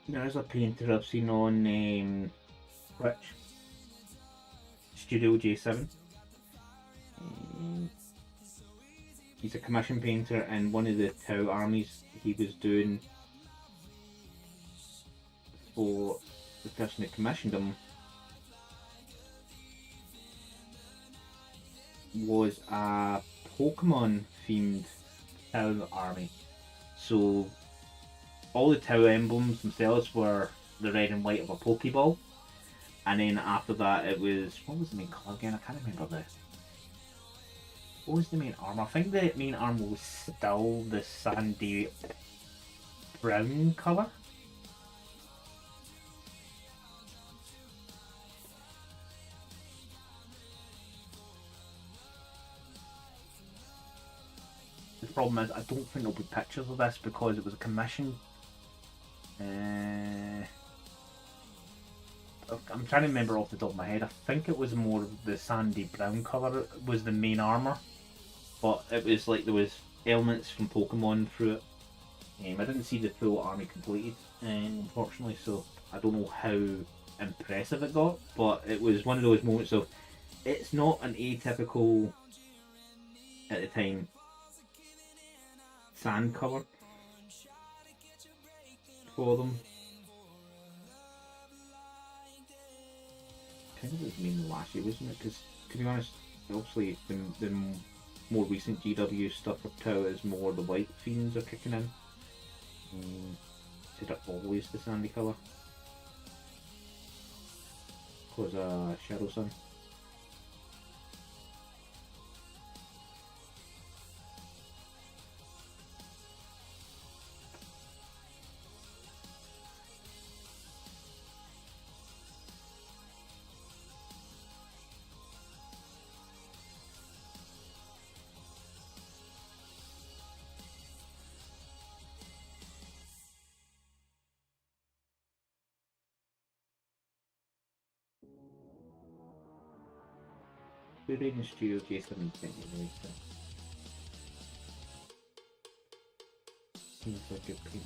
Speaker 2: There's a painter I've seen on Twitch, Studio J7. He's a commission painter, and one of the Tau armies he was doing for the person who commissioned him was a Pokemon themed Tau army. So all the Tau emblems themselves were the red and white of a Pokeball, and then after that it was, what was the main colour again? I can't remember what was the main armour? I think the main armour was still the sandy brown colour. The problem is I don't think there'll be pictures of this because it was a commission. I'm trying to remember off the top of my head. I think it was more of the sandy brown colour was the main armour, but it was like there was elements from Pokemon through it. I didn't see the full army completed, unfortunately, so I don't know how impressive it got, but it was one of those moments of, it's not an atypical, at the time, sand colour for them. I think it was mainly last year, wasn't it? Because, to be honest, obviously the more recent GW stuff for Tau is more the white fiends are kicking in. Instead of always the sandy colour. Because Shadow Sun. We're reading Studio J7 anyway, so seems like a good painter.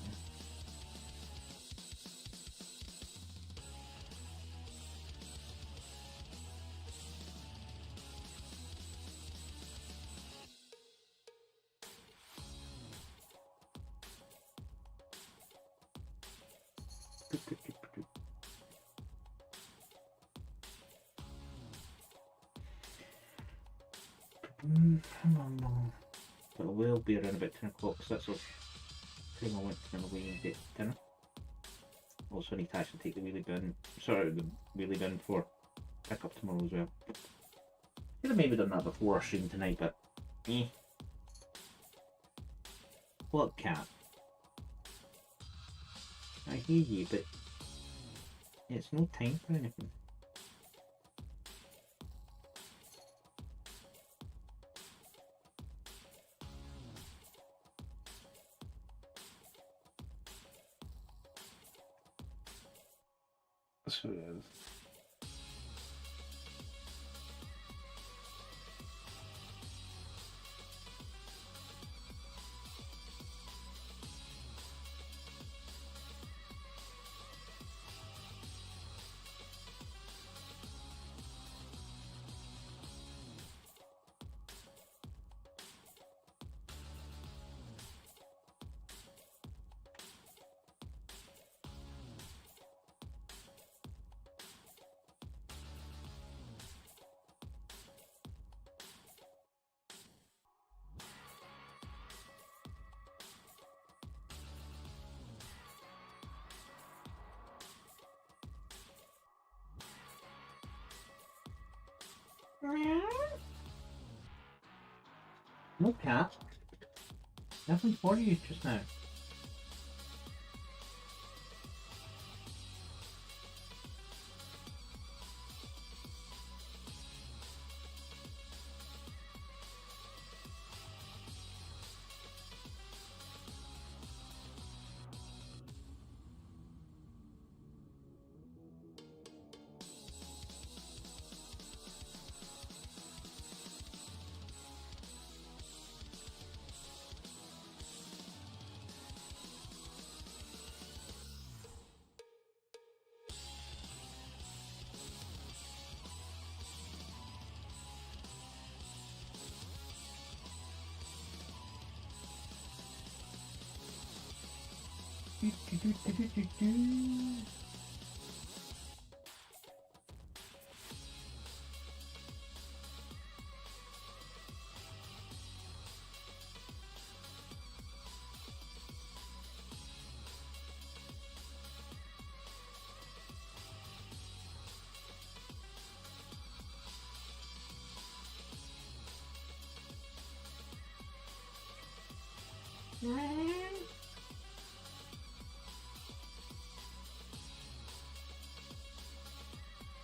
Speaker 2: But it will be around about 10 o'clock, so that's the time I want to run away and get dinner. Also, I need to actually take the wheelie bin, for pick up tomorrow as well. Could have maybe done that before stream tonight, but Look, cat. I hear you, but it's no time for anything. No cat. Nothing for you just now.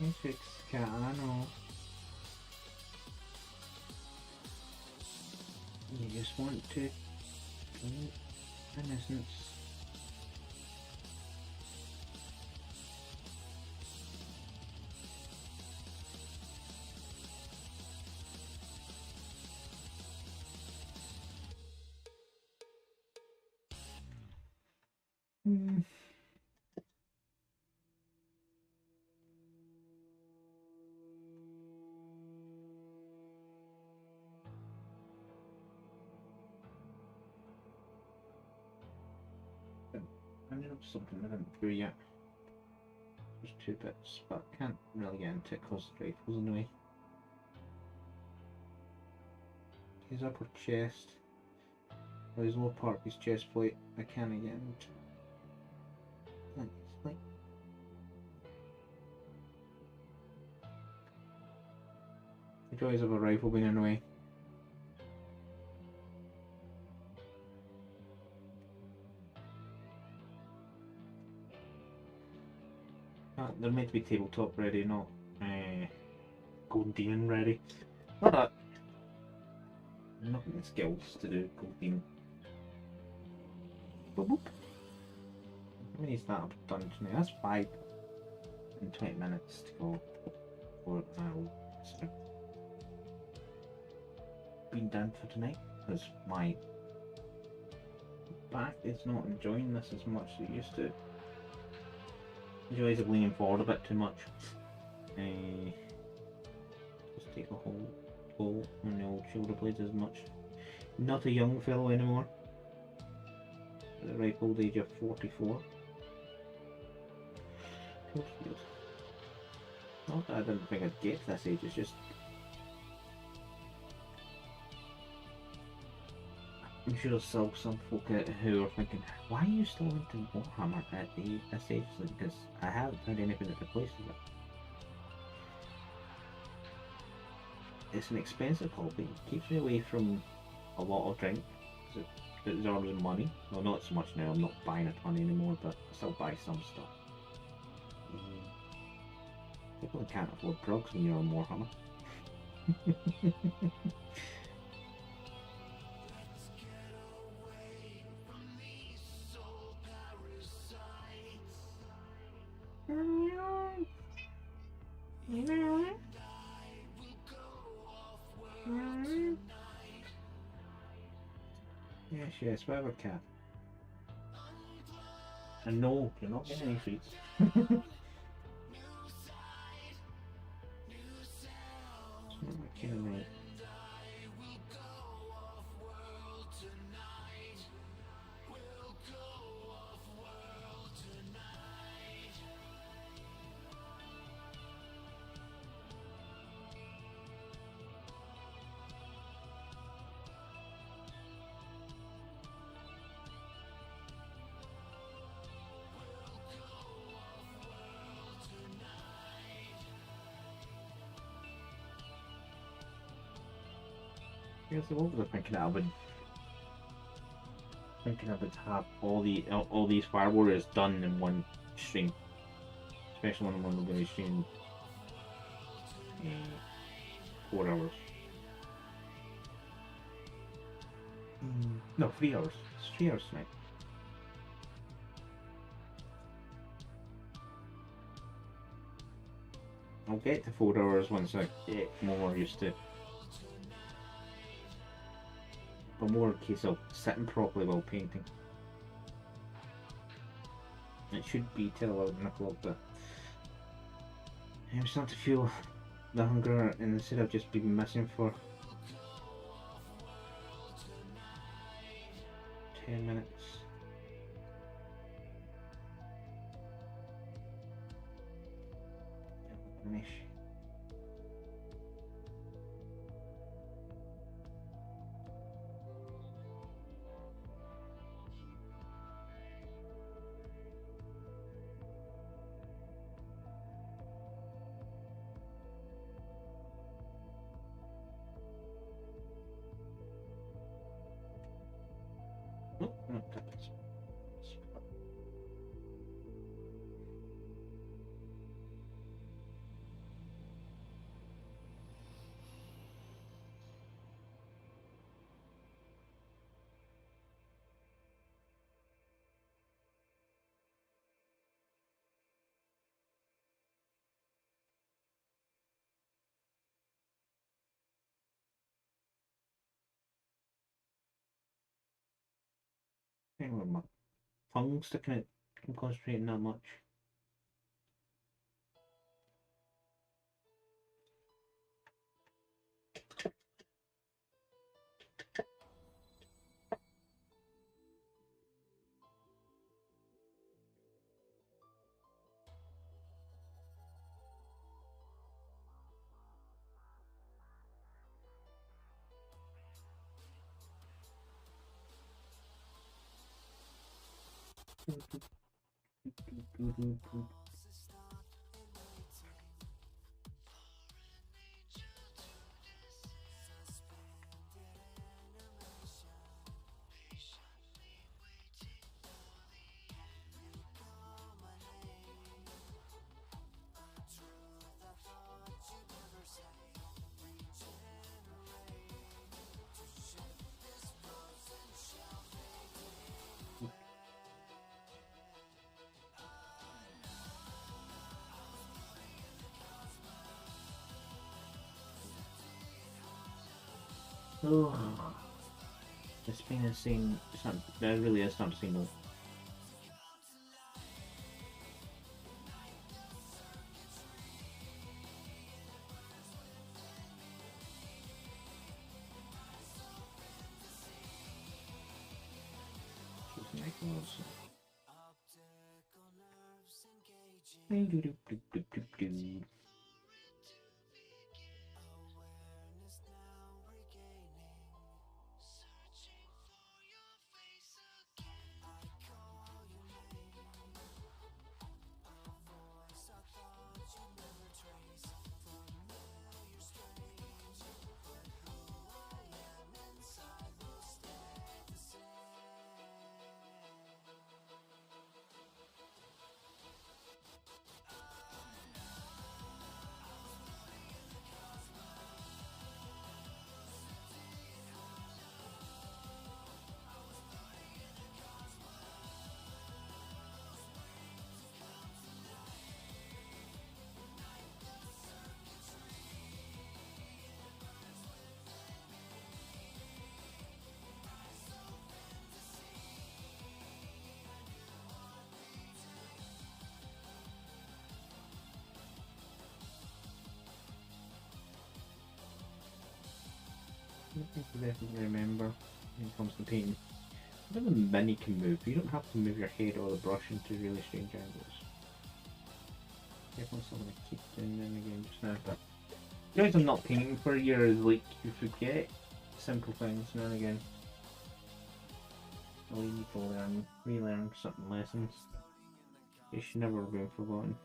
Speaker 2: Matrix cat, I know. You just want to gain innocence. I ended up something I didn't do yet. There's 2 bits, but I can't really get into it because the rifle's in the way. His upper chest, or his lower part of his chest plate, I can't get into. It's like the joys of a rifle being in the way. They're meant to be tabletop ready, not Golden Demon ready. Not that. Not the skills to do Golden Demon. Boop boop. How many is that I've done tonight? That's 5 in 20 minutes to go for now. So, been done for tonight because my back is not enjoying this as much as it used to. Enjoys of leaning forward a bit too much. Just take a whole pull on the old shoulder blades as much. Not a young fellow anymore. At the ripe old age of 44. Feels good. Not that I didn't think I'd get to this age, it's just I'm sure there's still some folk out who are thinking, why are you still into Warhammer at this age? Because I haven't found anything that replaces it. It's an expensive hobby. It keeps me away from a lot of drink. It absorbs money. Well, not so much now. I'm not buying a ton anymore, but I still buy some stuff. People can't afford drugs when you're on Warhammer. Yes, we have a cat. And no, you're not getting any treats. It's not my cat, right? Seriously, what was I thinking that I would have all these Fire Warriors done in one stream, especially when I'm going to stream 4 hours. No, 3 hours. It's 3 hours tonight. I'll get to 4 hours once I get more used to it. But more a case of sitting properly while painting. It should be till 11 o'clock, but I'm starting to feel the hunger, and instead of just been missing for 10 minutes. Finish. Oh, no, that's hang on, my tongue sticking out. I'm concentrating that much. Oh, this thing is saying something. That really is starting to say no. Choose Nicholas. I definitely remember when it comes to painting. Whatever the mini can move, you don't have to move your head or the brush into really strange angles. Definitely something I keep doing then again just now, but you guys, I'm not painting for a year, is like you forget simple things now and again. Or you need to relearn certain lessons. They should never have been forgotten.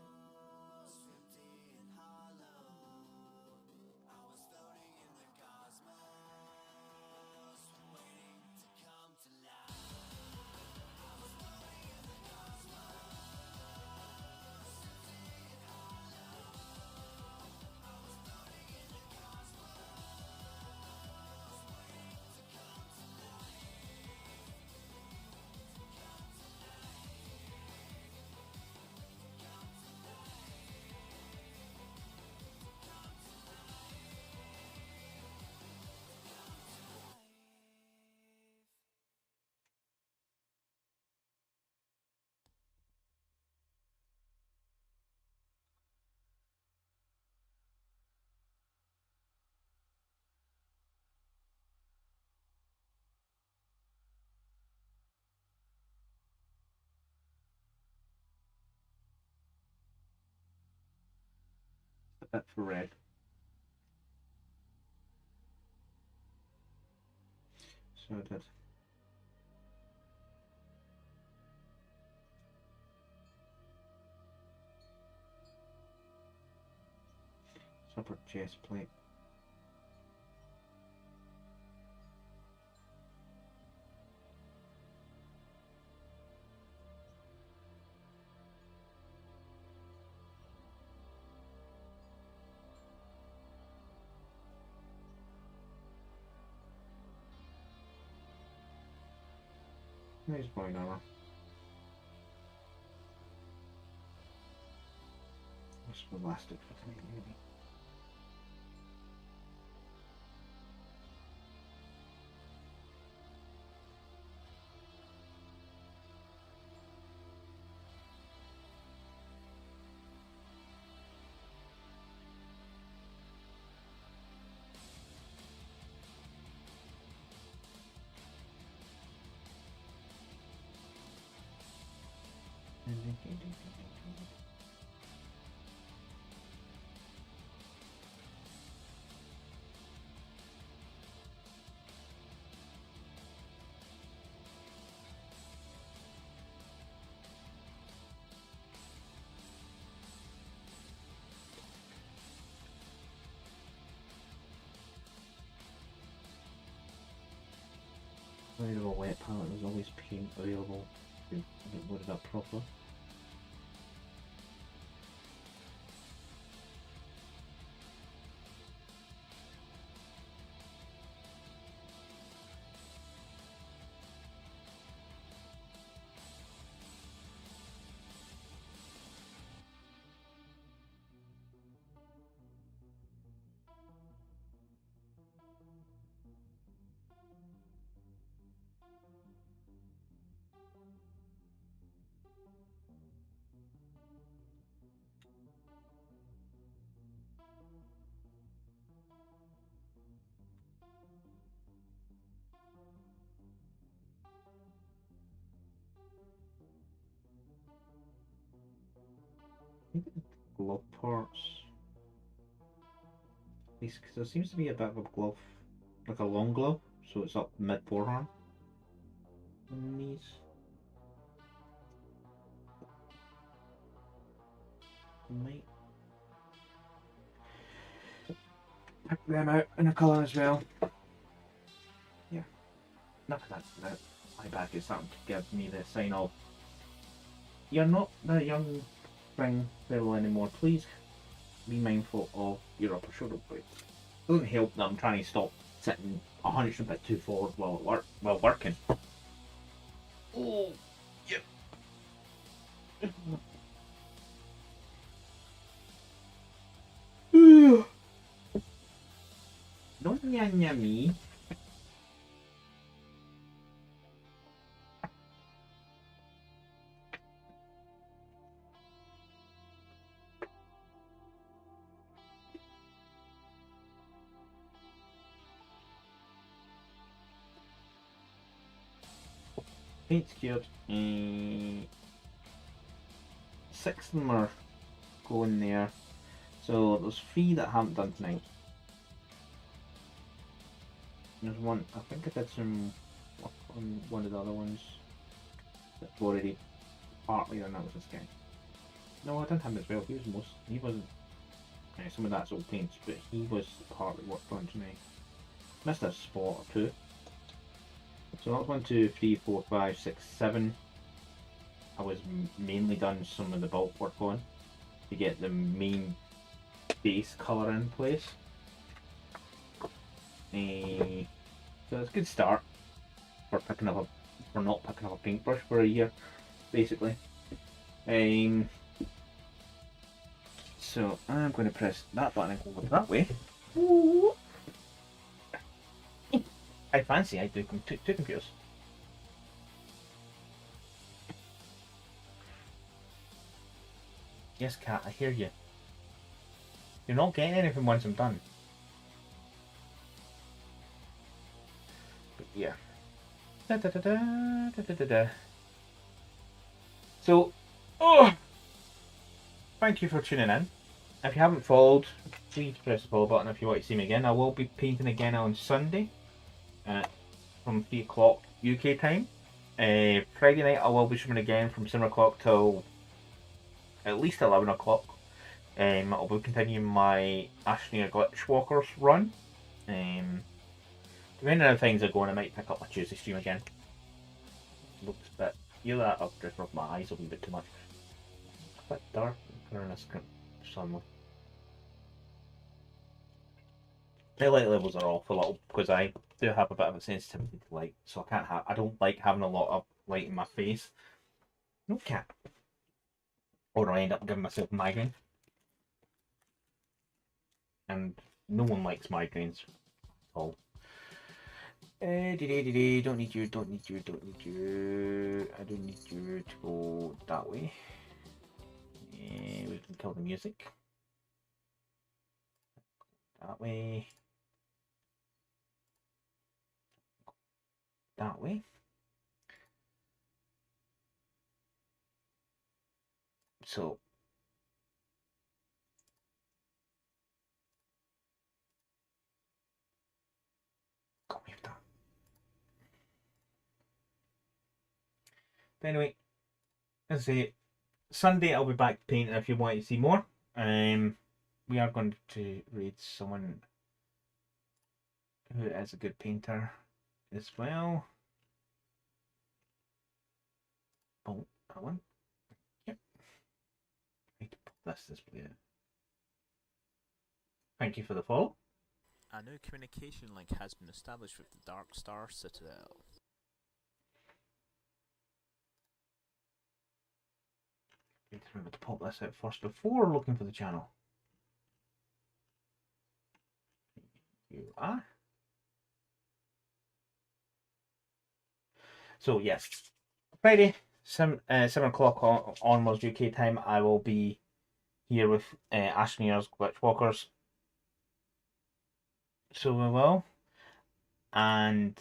Speaker 2: bit for red. So I did. Upper chest plate. Nice bone armor. This will last it for tonight, maybe. Loaded a wet palette, there's always paint available if you load it up properly. Glove parts. Because there seems to be a bit of a glove, like a long glove, so it's up mid forearm. On these. Might pick them out in a colour as well. Yeah. Enough of that now. My back is starting to give me the sign of you're not the young thing fellow anymore. Please be mindful of your upper shoulder blade. It doesn't help that I'm trying to stop sitting a hunch a bit too forward while working. Oh, yep. Don't nya me. Paint cubes. 6 of them are going there. So there's 3 that I haven't done tonight. There's one, I think I did some work on one of the other ones that's already partly done. That was this guy. No, I didn't have him as well. He wasn't. Some of that's old paints, but he was partly worked on tonight. Missed a spot or 2. So that's 1, 2, 3, 4, 5, 6, 7. I was mainly done some of the bulk work on to get the main base colour in place. So it's a good start for not picking up a paintbrush for a year, basically. So I'm going to press that button and go that way. Ooh. I fancy I do two computers. Yes, cat, I hear you. You're not getting anything once I'm done. But yeah. So, thank you for tuning in.
Speaker 1: if you haven't followed, please press the follow button if you want to see me again. I will be painting again on Sunday from 3 o'clock UK time. Friday night I will be streaming again from 7 o'clock till at least 11 o'clock. I'll be continuing my Ashnear Glitch Walkers run. Depending on how things are going, I might pick up my Tuesday stream again. Looks a bit, you know that I've just rubbed my eyes a little bit too much. A bit dark in this sun. My light levels are off a little because I do have a bit of a sensitivity to light, so I don't like having a lot of light in my face. No cat. Or I end up giving myself migraine. And no one likes migraines at all. Don't need you. I don't need you to go that way. We can kill the music. That way. That way. So got me with that. But anyway, as I say, Sunday I'll be back painting if you want to see more. We are going to raid someone who is a good painter as well. Oh, that one. Yep. I need to put this display out. Thank you for the follow.
Speaker 3: A new communication link has been established with the Dark Star Citadel.
Speaker 1: Need to remember to pop this out first before looking for the channel. You are. So yes, Friday, 7 o'clock onwards UK time, I will be here with Ashnear's Glitch Walkers. So we will. And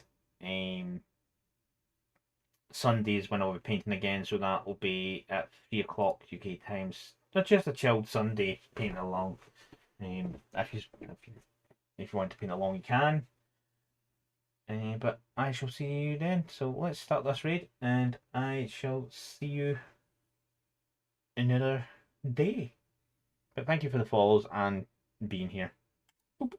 Speaker 1: Sundays when I'll be painting again, so that will be at 3 o'clock UK times. That's just a chilled Sunday painting along. If you want to paint along, you can. But I shall see you then. So let's start this raid, and I shall see you another day. But thank you for the follows and being here. You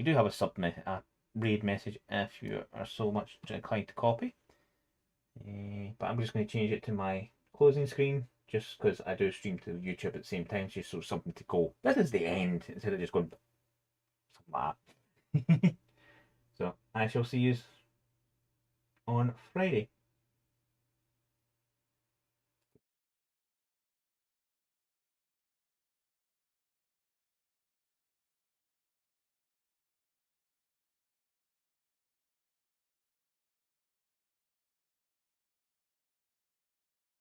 Speaker 1: do have a raid message if you are so much inclined to copy. But I'm just going to change it to my closing screen, just because I do stream to YouTube at the same time, just so something to go. This is the end, instead of just going something like that. So I shall see you on Friday.